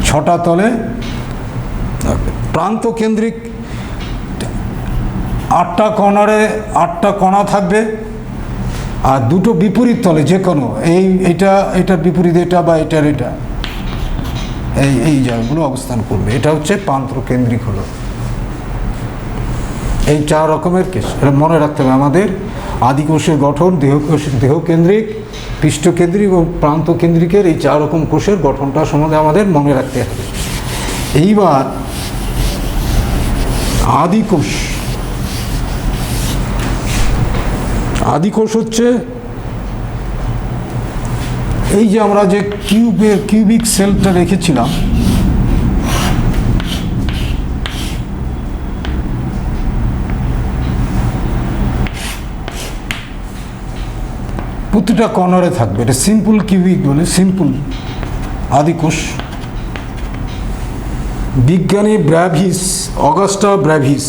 ছটা তলে থাকবে। প্রান্তকেন্দ্রিক 8টা কর্নারে 8টা কণা থাকবে, আর দুটো বিপরীত তলে যে কোনো এটার বিপরীত এটা বা এটা এই জায়গাগুলো অবস্থান করবে। এটা হচ্ছে প্রান্তকেন্দ্রিক হলো। এই 4 রকমের কেশ, এটা মনে রাখতে হবে আমাদের। আদিকোষের গঠন দেহকেন্দ্রিক, পৃষ্ঠকেন্দ্রিক এবং প্রান্তকেন্দ্রিকের এই 4 রকম কোষের গঠনটা সম্বন্ধে আমাদের মনে রাখতে হবে। এইবার আদিকোষ। আদিকোষ হচ্ছে এই যে আমরা যে কিউবিক সেলটা রেখেছিলাম, প্রতিটা কর্নারে থাকবে। এটা সিম্পল কিউবিক বলে, সিম্পল আদিকোষ। বিজ্ঞানী ব্র্যাভিস, অগাস্টা ব্র্যাভিস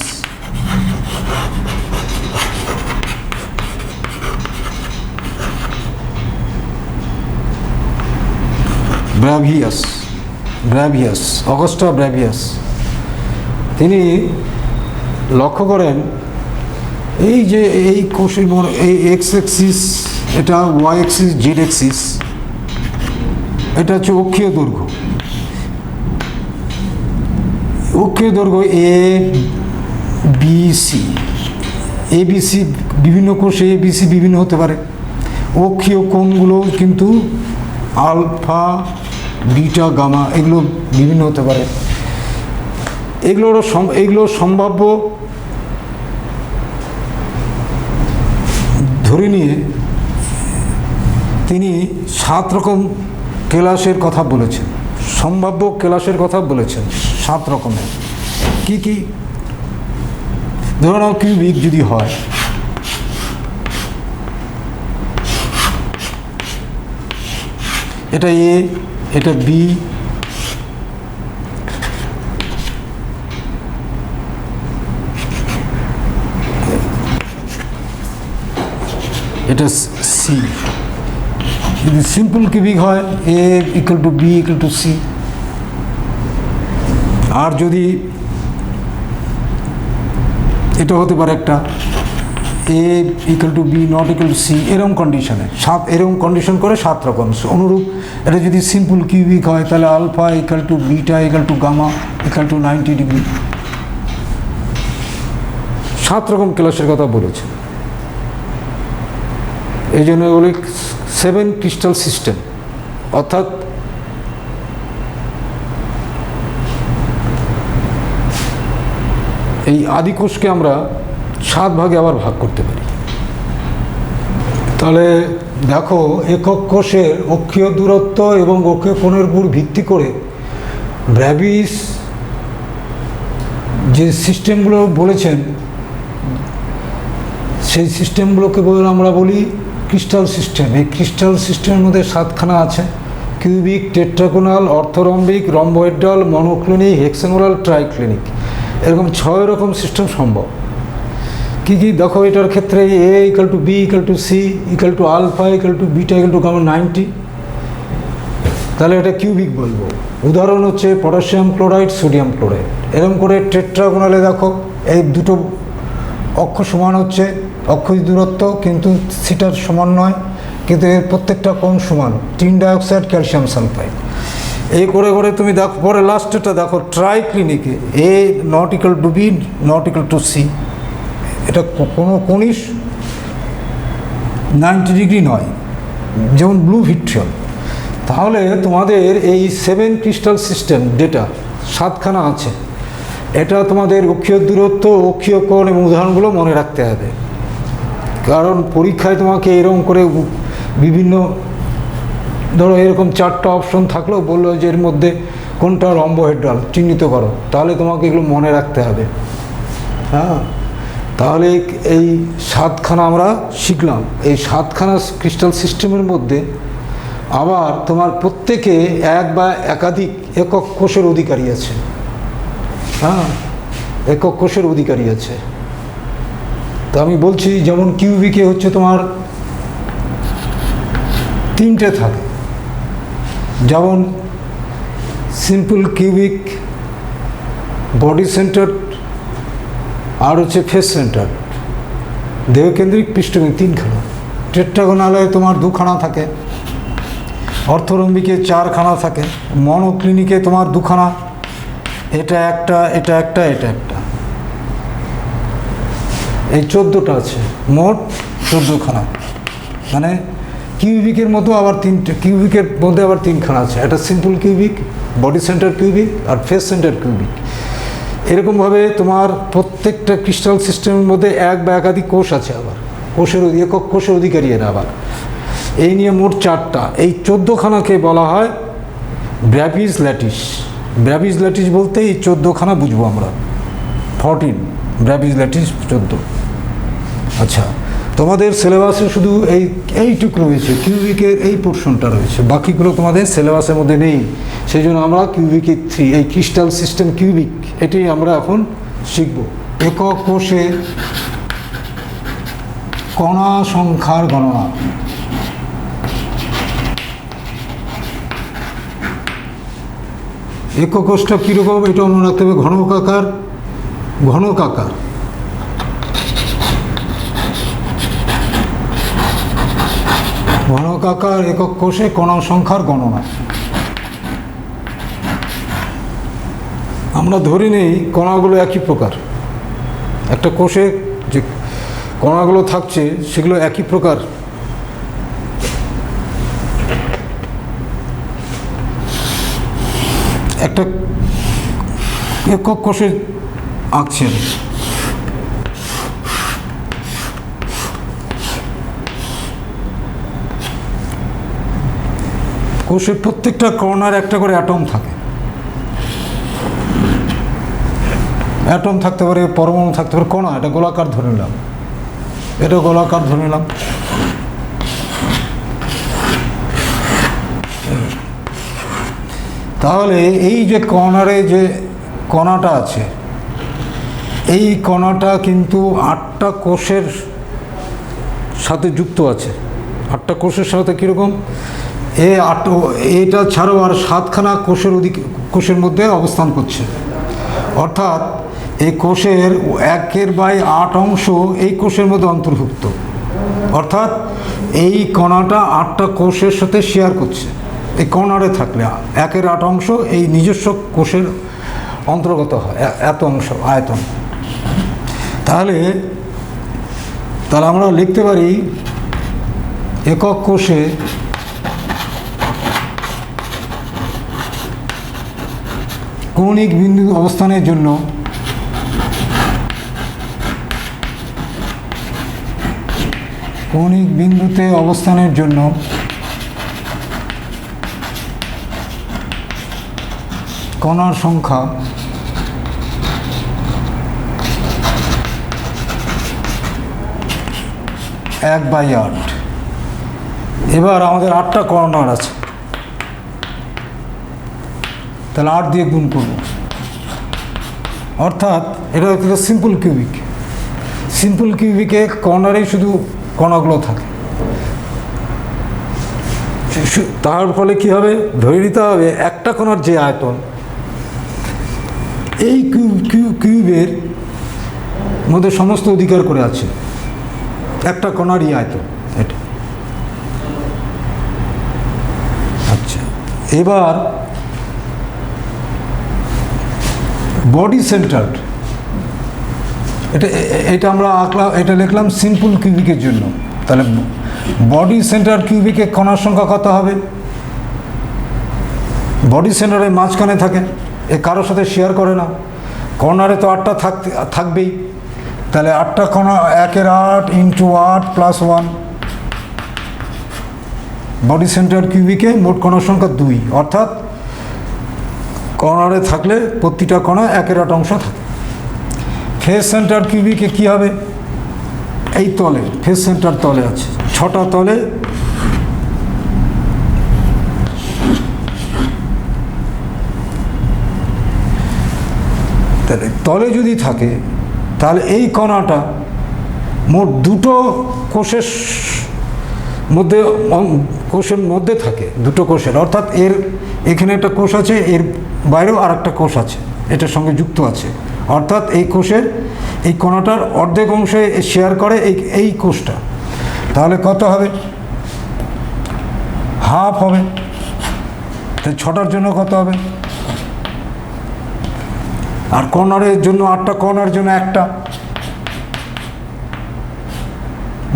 অগাস্টা ব্র্যাভিয়াস তিনি লক্ষ্য করেন এই যে এই কোষের এই এক্স এক্সিস, এটা ওয়াই এক্সিস, জেড এক্সিস, এটা হচ্ছে অক্ষীয় দৈর্ঘ্য। অক্ষীয় দৈর্ঘ্য এবিসি বিভিন্ন কোষে এবিসি বিভিন্ন হতে পারে। অক্ষীয় কোণগুলো কিন্তু আলফা, বিটা, গামা এগুলো বিভিন্ন হতে পারে। এগুলো সম্ভাব্য ধরে নিয়ে তিনি 7 রকম কেলাসের কথা বলেছেন, সম্ভাব্য কেলাসের কথা বলেছেন 7 রকমের। কি কি? ধরুন কিউবিক যদি হয়, এটা এ, এটা বি, এটা সি। যদি সিম্পল কিউবিক হয় A equal to B equal to C. আর যদি এটা হতে পারে একটা A equal to B not equal to C, এরকম কন্ডিশনে এরকম কন্ডিশন করে 7 রকম অনুরূপ। এটা যদি সিম্পল কিউবিক হয় তাহলে alpha equal to beta equal to gamma equal to 90 degree. 7 রকম ক্লাসের কথা বলেছে। এই জন্য বলি 7 ক্রিস্টাল সিস্টেম, অর্থাৎ এই আদিকোষকে আমরা 7 ভাগে আবার ভাগ করতে পারি। তাহলে দেখো, একক কোষের অক্ষীয় দূরত্ব এবং অক্ষীয় কোণের উপর ভিত্তি করে ব্র্যাভিস যে সিস্টেমগুলো বলেছেন, সেই সিস্টেমগুলোকে আমরা বলি ক্রিস্টাল সিস্টেম। এই ক্রিস্টাল সিস্টেমের মধ্যে 7খানা আছে: কিউবিক, টেট্রাগোনাল, অর্থোরম্বিক, রম্বোহেড্রাল, মনোক্লিনিক, হেক্সাগোনাল, ট্রাইক্লিনিক। এরকম 6 রকম সিস্টেম সম্ভব। কী কী দেখো, এটার ক্ষেত্রে A equal to B equal to C equal to alpha equal to beta equal to gamma 90, তাহলে এটা কিউবিক বলবো। উদাহরণ হচ্ছে পটাশিয়াম ক্লোরাইড, সোডিয়াম ক্লোরাইড। এরকম করে টেট্রাগোনালে দেখো, এই দুটো অক্ষ সমান হচ্ছে, অক্ষ দূরত্ব কিন্তু সেটার সমান নয়, কিন্তু এর প্রত্যেকটা কোণ সমান। Tin dioxide, calcium sulphide. এই করে করে তুমি দেখো, পরে লাস্টেটা দেখো ট্রাইক্লিনিকে A not equal to B not equal to C, এটা কোনো কোণই 90 ডিগ্রি নয়, যেমন ব্লু ভিট্রিয়ল। তাহলে তোমাদের এই 7 ক্রিস্টাল সিস্টেম যেটা 7খানা আছে, এটা তোমাদের অক্ষীয় দূরত্ব, অক্ষীয় কোণ এবং উদাহরণগুলো মনে রাখতে হবে। কারণ পরীক্ষায় তোমাকে এরকম করে বিভিন্ন, ধরো এরকম 4টা অপশন থাকলেও বললো যে এর মধ্যে কোনটা রম্বোহেড্রাল চিহ্নিত করো, তাহলে তোমাকে এগুলো মনে রাখতে হবে। হ্যাঁ, তাহলে এই 7খানা আমরা শিখলাম। এই 7খানা ক্রিস্টাল সিস্টেমের মধ্যে আবার তোমার প্রত্যেকে এক বা একাধিক একক কোষের অধিকারী আছে। হ্যাঁ, একক কোষের অধিকারী আছে। তো আমি বলছি যেমন কিউবিকে হচ্ছে তোমার 3টে থাকে, যেমন সিম্পল কিউবিক, বডি সেন্টার, আর হচ্ছে ফেস সেন্টার, দেহকেন্দ্রিক, পৃষ্ঠকেন্দ্রিক 3খানা। টেট্রাগোনালে তোমার 2খানা থাকে, অর্থরম্বিকে 4খানা থাকে, মনোক্লিনিকে তোমার 2খানা, এটা একটা, এটা একটা, এটা একটা, এই 14টা আছে, মোট 14খানা। মানে কিউবিকের মতো আবার 3টে, কিউবিকের মধ্যে আবার 3খানা আছে, একটা simple cubic, body centre cubic আর ফেস সেন্টার কিউবিক। এরকমভাবে তোমার প্রত্যেকটা ক্রিস্টাল সিস্টেমের মধ্যে এক বা একাধিক কোষ আছে, আবার কোষের একক কোষের অধিকারী এরা আবার। এই নিয়ে মোট 4টা। এই 14খানাকে বলা হয় ব্র্যাভিস ল্যাটিস। ব্র্যাভিস ল্যাটিস বলতে এই 14খানা বুঝবো আমরা, 14, ব্র্যাভিস ল্যাটিস 14। আচ্ছা, তোমাদের সিলেবাসে শুধু এইটুকু রয়েছে, কিউবিকের এই পোর্শনটা রয়েছে, বাকিগুলো তোমাদের সিলেবাসের মধ্যে নেই। সেই জন্য আমরা কিউবিকের 3, এই ক্রিস্টাল সিস্টেম কিউবিক, এটাই আমরা এখন শিখব। একক কোষে কণা সংখ্যার গণনা। একক কোষটা কীরকম, এটা মনে রাখতে হবে, ঘনকাকার, ঘনকাকার। ঘনকাকার একক কোষে কণা সংখ্যার গণনা। আমরা ধরে নেই কণাগুলো একই প্রকার, একটা কোষে যে কণাগুলো থাকছে সেগুলো একই প্রকার। একটা একক কোষে আঁকছেন, কোষের প্রত্যেকটা কণার একটা করে অ্যাটম থাকে, অ্যাটম থাকতে পারে, পরমাণু থাকতে পারে, কণা, এটা গোলাকার ধরে নিলাম, এটা গোলাকার ধরে নিলাম। তাহলে এই যে কণারে যে কণাটা আছে, এই কণাটা কিন্তু 8টা কোষের সাথে যুক্ত আছে। 8টা কোষের সাথে কীরকম, এটা ছাড়াও আর 7খানা কোষের মধ্যে অবস্থান করছে। অর্থাৎ এই কোষের 1/8 অংশ এই কোষের মধ্যে অন্তর্ভুক্ত। অর্থাৎ এই কণাটা 8টা কোষের সাথে শেয়ার করছে। এই কণারে থাকলে 1/8 অংশ এই নিজস্ব কোষের অন্তর্গত হয়, এত অংশ আয়তন। তাহলে আমরা লিখতে পারি একক কোষে কৌণিক বিন্দু অবস্থানের জন্য কৌণিক বিন্দুতে অবস্থানের জন্য কণার সংখ্যা এক বাই 8। এবার আমাদের 8টা কর্নার আছে, তাহলে 8 দিয়ে গুণ করব। অর্থাৎ এটা হচ্ছে সিম্পল কিউবিক। সিম্পল কিউবিকে কর্নারেই শুধু কণাগুলো থাকে। তার ফলে কী হবে, ধরে নিতে হবে একটা কণার যে আয়তন, এই কিউবের মধ্যে সমস্ত অধিকার করে আছে একটা কণারই আয়তন এটা। আচ্ছা, এবার বডি সেন্টার, এটা আমরা আঁকলাম, এটা লিখলাম সিম্পল কিউবিকের জন্য। তাহলে বডি সেন্টার কিউবিকে কণার সংখ্যা কত হবে? বডি সেন্টারের মাঝখানে থাকে, এ কারোর সাথে শেয়ার করে না, কর্নারে তো 8টা থাকবেই। তাহলে 8টা কণা 1/8 × 8 + 1, বডি সেন্টার কিউবিকে মোট কণার সংখ্যা 2। অর্থাৎ কর্নারে থাকলে প্রতিটা কণা 1/8 অংশ থাকে। ফেস সেন্টার কিউবিকে কী হবে? এই তলে ফেস সেন্টার তলে আছে, 6টা তলে তাহলে তলে যদি থাকে তাহলে এই কণাটা মোট দুটো কোষের মধ্যে থাকে, দুটো কোষের, অর্থাৎ এর এখানে একটা কোষ আছে, এর বাইরেও আর একটা কোষ আছে, এটার সঙ্গে যুক্ত আছে, অর্থাৎ এই কোষের এই কণাটার অর্ধেক অংশে শেয়ার করে এই কোষটা। তাহলে কত হবে? হাফ হবে। তাই 6টার জন্য কত হবে? আর কর্নারের জন্য 8টা, কর্নারের জন্য 1টা,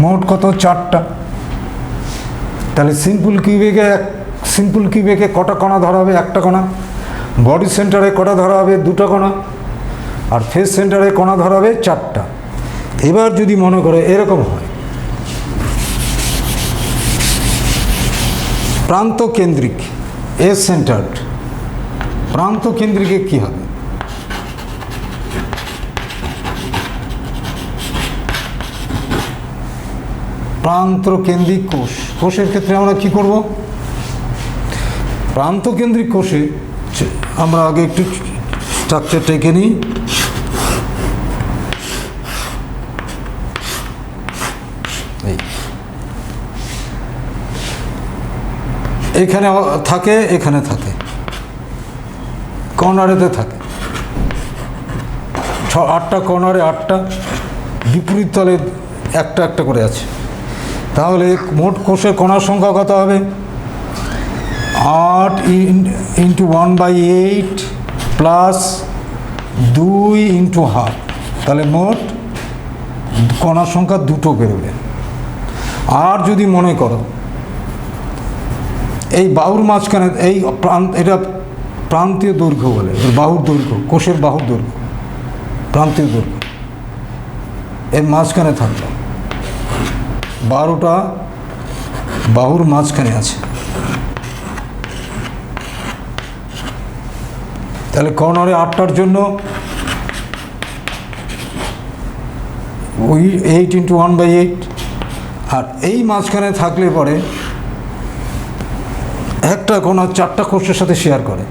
মোট কত? 4টা। তাহলে সিম্পল কিউবিকে কটা কণা ধরা হবে? 1টা কণা। বডি সেন্টারে কটা ধরা হবে? 2টা কণা। আর ফেস সেন্টারে কণা ধরা হবে 4টা। এবার যদি মনে করে এরকম হয়, প্রান্ত কেন্দ্রিক, এস সেন্টার্ড, প্রান্ত কেন্দ্রিকে কি হবে? প্রান্ত কেন্দ্রিক কোষের ক্ষেত্রে আমরা কি করব? প্রান্ত কেন্দ্রিক কোষে আমরা আগে একটু স্ট্রাকচারটা এঁকে নিই। এখানে থাকে, এখানে থাকে, কর্নারেতে থাকে, 8টা কর্নারে 8টা, বিপরীত তলে একটা একটা করে আছে। তাহলে মোট কোষের কণার সংখ্যা কত হবে? 8 × 1/8 প্লাস 2 × হাফ। তাহলে মোট কণার সংখ্যা 2টো বেরোবে। আর যদি মনে করো এই বাহুর মাঝখানে এটা প্রান্তীয় দৈর্ঘ্য বলে, বাহুর দৈর্ঘ্য, কোষের বাহুর দৈর্ঘ্য, প্রান্তীয় দৈর্ঘ্য, এর মাঝখানে থাকলো 12টা বাহুর মাঝখানে আছে। তাহলে কর্নারে 8টার জন্য ওই 8 × 1/8, আর এই মাঝখানে থাকলে পরে একটা কণা 4টা কোষের সাথে শেয়ার করে,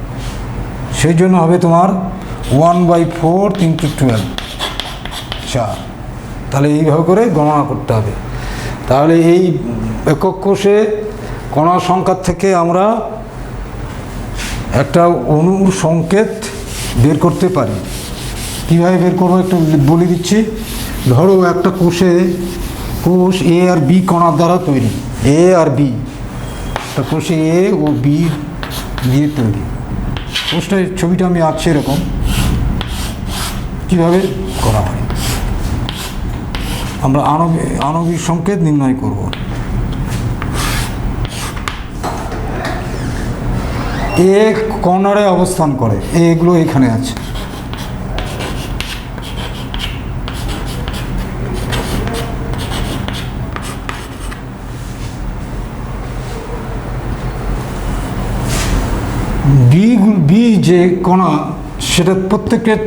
সেই জন্য হবে তোমার 1/4 × 12, 4। তাহলে এইভাবে করে গণনা করতে হবে। তাহলে এই একক কোষে কণার সংখ্যার থেকে আমরা একটা অণুর সংকেত বের করতে পারি। কীভাবে বের করবো একটু বলে দিচ্ছি। ধরো একটা কোষ এ আর বি কণার দ্বারা তৈরি, এ আর বি, একটা কোষে এ ও বি দিয়ে তৈরি। কোষটার ছবিটা আমি আঁকছি এরকম, কীভাবে করা হয় আমরা আণবিক সংকেত নির্ণয় করব। এ কর্নারে অবস্থান করে, এগুলো এখানে আছে, বি যে কণা সেটা প্রত্যেকের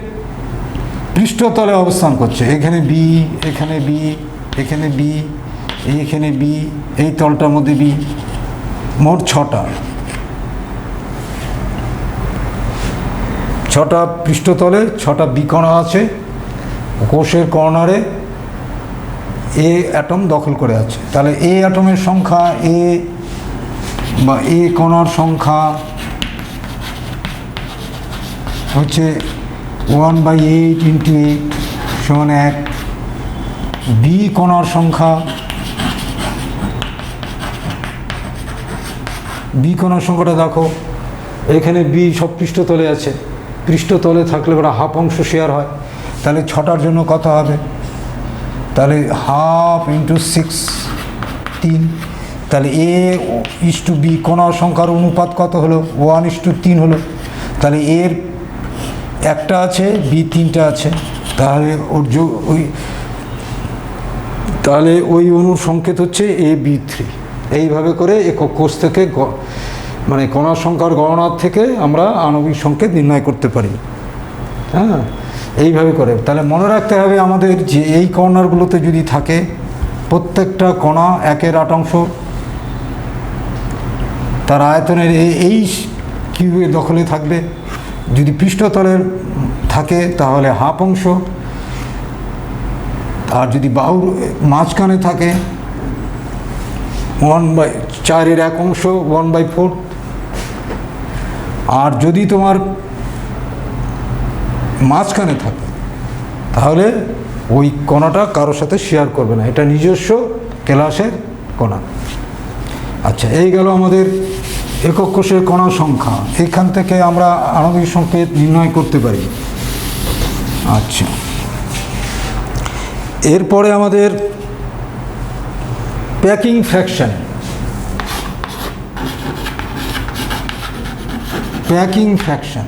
পৃষ্ঠতলে অবস্থান করছে। এখানে বি, এখানে বি, এখানে বি, এইখানে বি, এই তলটার মধ্যে বি, মোট 6টা পৃষ্ঠতলে 6টা বি কণা আছে। কোষের কর্নারে এ অ্যাটম দখল করে আছে। তাহলে এ অ্যাটমের সংখ্যা, এ বা এ কণার সংখ্যা হচ্ছে 1/8 × 8 = 1। বি কণার সংখ্যা, বি কণার সংখ্যাটা দেখো, এখানে বি সব পৃষ্ঠতলে আছে, পৃষ্ঠতলে থাকলে ওরা হাফ অংশ শেয়ার হয়। তাহলে 6টার জন্য কত হবে? তাহলে হাফ × 6, 3। তাহলে এ ইস টু বি কণার সংখ্যার অনুপাত কত হলো? 1:3 হলো। তাহলে এর একটা আছে, বি 3টা আছে, তাহলে ওই অণুর সংকেত হচ্ছে AB3। এইভাবে করে একক কোষ থেকে মানে কণার সংখ্যার গণনার থেকে আমরা আণবিক সংকেত নির্ণয় করতে পারি। হ্যাঁ, এইভাবে করে। তাহলে মনে রাখতে হবে আমাদের যে এই কর্নারগুলোতে যদি থাকে প্রত্যেকটা কণা 1/8 তার আয়তনের এই কিউবের দখলে থাকবে। যদি পৃষ্ঠতলের থাকে তাহলে 1/2 অংশ, আর যদি বাহুর মাঝখানে থাকে 1/4 অংশ 1/4। আর যদি তোমার মাঝখানে থাকে তাহলে ওই কণাটা কারোর সাথে শেয়ার করবে না, এটা নিজস্ব ক্লাসের কণা। আচ্ছা, এই গেল আমাদের একক কোষের কণার সংখ্যা। এখান থেকে আমরা আণবিক সংকেত নির্ণয় করতে পারি। আচ্ছা, এরপরে আমাদের packing fraction. Packing fraction,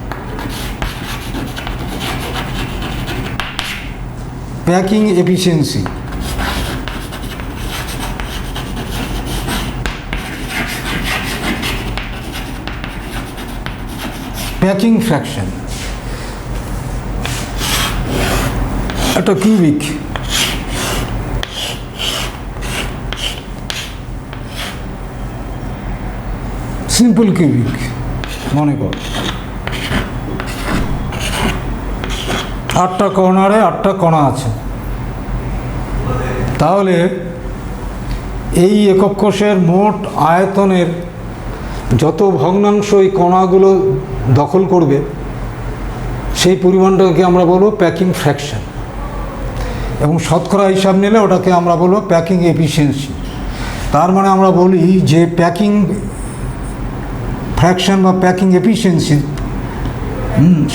packing efficiency. Packing fraction একটা কিউবিক, সিম্পল কিউবিক মনে কর, 8টা কর্নারে 8টা কণা আছে। তাহলে এই একক কোষের মোট আয়তনের যত ভগ্নাংশ এই কণাগুলো দখল করবে সেই পরিমাণটাকে আমরা বলবো প্যাকিং ফ্র্যাকশন, এবং শতকরা হিসাব নিলে ওটাকে আমরা বলবো প্যাকিং এফিসিয়েন্সি। তার মানে আমরা বলি যে প্যাকিং ফ্র্যাকশন বা প্যাকিং এফিসিয়েন্সি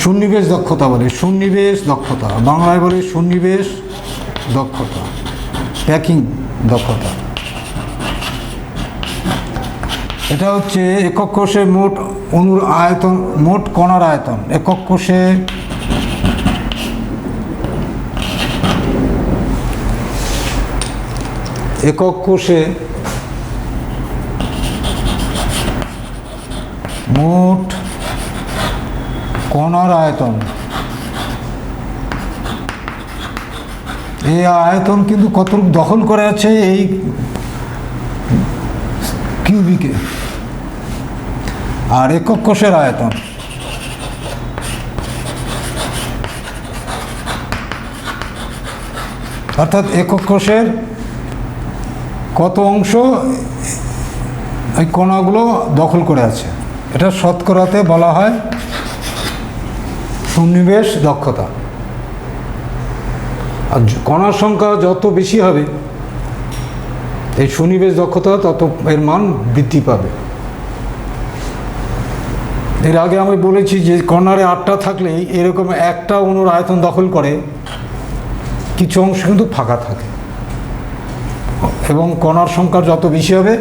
সন্নিবেশ দক্ষতা বলে, সন্নিবেশ দক্ষতা, বাংলায় বলে সন্নিবেশ দক্ষতা, প্যাকিং দক্ষতা। এটা হচ্ছে একক কোষে মোট অণুর আয়তন, মোট কণার আয়তন। একক কোষে মোট কণার আয়তন। এই আয়তন কিন্তু কতটুকু দখল করে আছে এই কিউবিকে। আর একক কোষের আয়তন অর্থাৎ একক কোষের কত অংশ এই কণাগুলো দখল করে আছে, এটা শতকরাতে বলা হয় সন্নিবেশ দক্ষতা। আর কণার সংখ্যা যত বেশি হবে এই সন্নিবেশ দক্ষতা তত এর মান বৃদ্ধি পাবে। এর আগে আমি বলেছি যে কর্নারে 8টা থাকলেই এরকম একটা অণুর আয়তন দখল করে, কিছু অংশ কিন্তু ফাঁকা থাকে, এবং কণার সংখ্যা যত বেশি হবে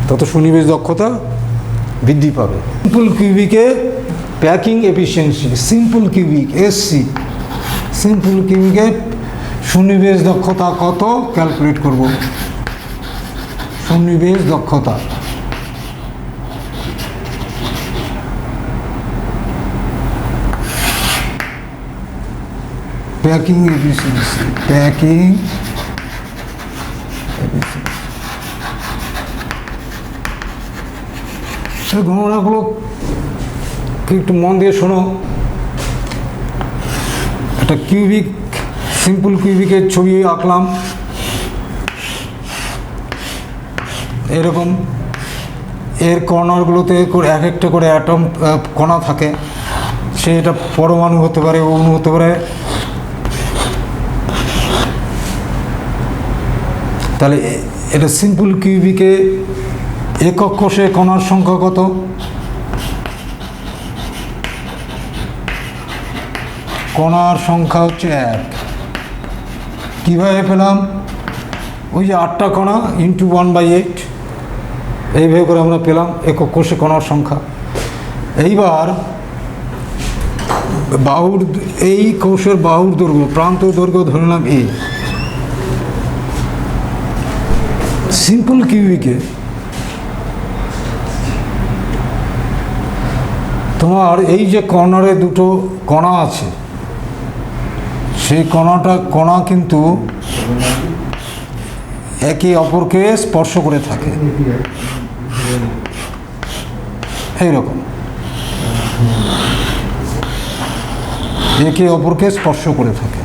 তত সন্নিবেশ দক্ষতা বৃদ্ধি পাবে। সিম্পল কিউবিকে packing efficiency, simple cubic SC, simple কিউবিকে সন্নিবেশ দক্ষতা কত ক্যালকুলেট করব। সন্নিবেশ দক্ষতা প্যাকিং এফিসিয়েন্সি, প্যাকিং গণনাগুলো একটু মন দিয়ে শোনো। একটা কিউবিক, সিম্পল কিউবিকের ছবি আঁকলাম এরকম। এর কর্নারগুলোতে এক একটা করে অ্যাটম কণা থাকে, সে এটা পরমাণু হতে পারে, অণু হতে পারে। তাহলে এটা সিম্পল কিউবিকে একক কোষে কণার সংখ্যা কত? কণার সংখ্যা হচ্ছে 1। কীভাবে পেলাম? ওই যে 8টা কণা ইন্টু 1/8, এইভাবে করে আমরা পেলাম একক কোষে কণার সংখ্যা। এইবার বাহুর, এই কোষের বাহুর দৈর্ঘ্য, প্রান্ত দৈর্ঘ্য ধরলাম এ। সিম্পল কিউবিকে তোমার এই যে কর্নারে দুটো কণা আছে, সেই কণা কিন্তু একে অপরকে স্পর্শ করে থাকে, এইরকম একে অপরকে স্পর্শ করে থাকে।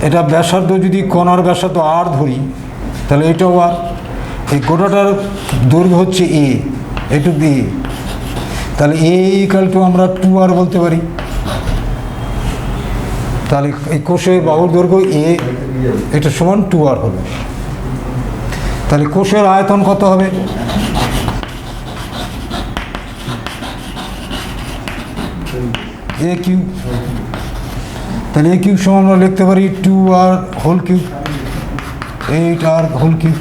এটা ব্যাসার্ধ, যদি কণার ব্যাসার্ধ আর ধরি তাহলে এটাও আর, এই গোটাটার দৈর্ঘ্য হচ্ছে এটু দিয়ে, তাহলে এ=2 আমরা 2r বলতে পারি। তাহলে এই কোষের বাহুর দৈর্ঘ্য এটা সমান 2r হবে। তাহলে কোষের আয়তন কত হবে? a cube. তাহলে a কিউব সমান আমরা লিখতে পারি 2r whole cube, 8r whole cube.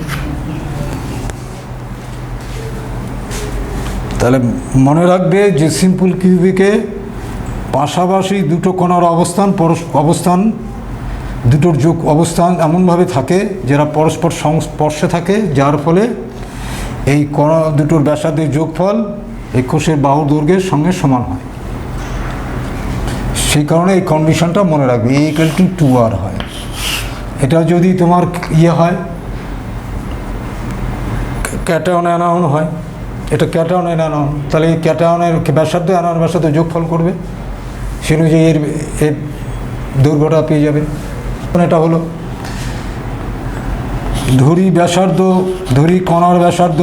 তাহলে মনে রাখবে যে সিম্পল কিউবিকে পাশাপাশি দুটো কণার অবস্থান দুটোর যোগ অবস্থান এমনভাবে থাকে যারা পরস্পর সংস্পর্শে থাকে, যার ফলে এই কণা দুটোর ব্যাসার্ধের যোগফল এই কোষের বাহুর দৈর্ঘ্যের সঙ্গে সমান হয়। সেই কারণে এই কন্ডিশনটা মনে রাখবে, a=2r হয়। এটা যদি তোমার হয় ক্যাটায়ন অ্যানায়ন হয়, এটা ক্যাটায়ন অ্যানায়ন, তাহলে এই ক্যাটায়নের ব্যাসার্ধ অ্যানায়ন ব্যাসার্ধ যোগফল করবে, সে অনুযায়ী এর দৈর্ঘ্যটা পেয়ে যাবে। এটা হলো ধরি ব্যাসার্ধ, ধরি কণার ব্যাসার্ধ,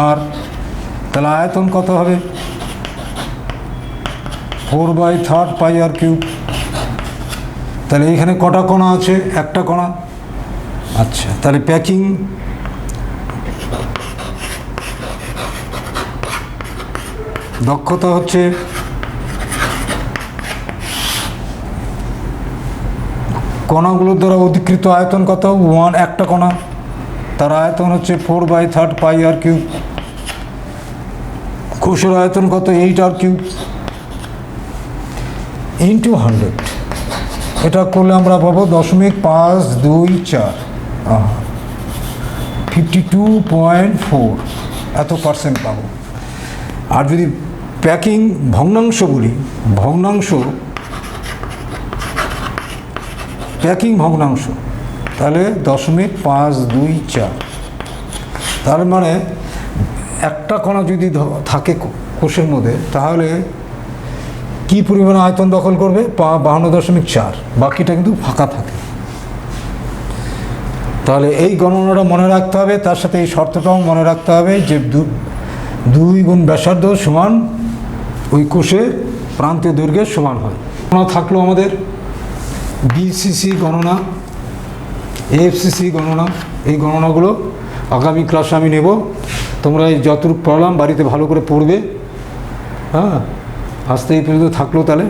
আর তাহলে আয়তন কত হবে? 4/3 πr³। তাহলে এইখানে কটা কণা আছে? একটা কণা। আচ্ছা, তাহলে প্যাকিং দক্ষতা হচ্ছে কণাগুলোর দ্বারা অধিকৃত আয়তন কত? 1, একটা কণা, তার আয়তন হচ্ছে 4/3 πr³। কোষের আয়তন কত? 8r³ into 100। এটা করলে আমরা পাবো 0.524, 52.4 এত পার্সেন্ট পাবো। আর যদি প্যাকিং ভগ্নাংশ বলি, প্যাকিং ভগ্নাংশ, তাহলে 0.524। তার মানে একটা কণা যদি থাকে কোষের মধ্যে, তাহলে কি পরিমাণ আয়তন দখল করবে? 52.4, বাকিটা কিন্তু ফাঁকা থাকে। তাহলে এই গণনাটা মনে রাখতে হবে, তার সাথে এই শর্তটাও মনে রাখতে হবে যে 2 গুণ ব্যাসার্ধ সমান ওই কোষের প্রান্তীয় দৈর্ঘ্যের সমান হয়। গণনা থাকলো আমাদের বিসিসি গণনা, এফসিসি গণনা। এই গণনাগুলো আগামী ক্লাসে আমি নেব। তোমরা এই যতটুকু পড়লাম বাড়িতে ভালো করে পড়বে। হ্যাঁ, আজ তো এই পর্যন্ত থাকলো তাহলে।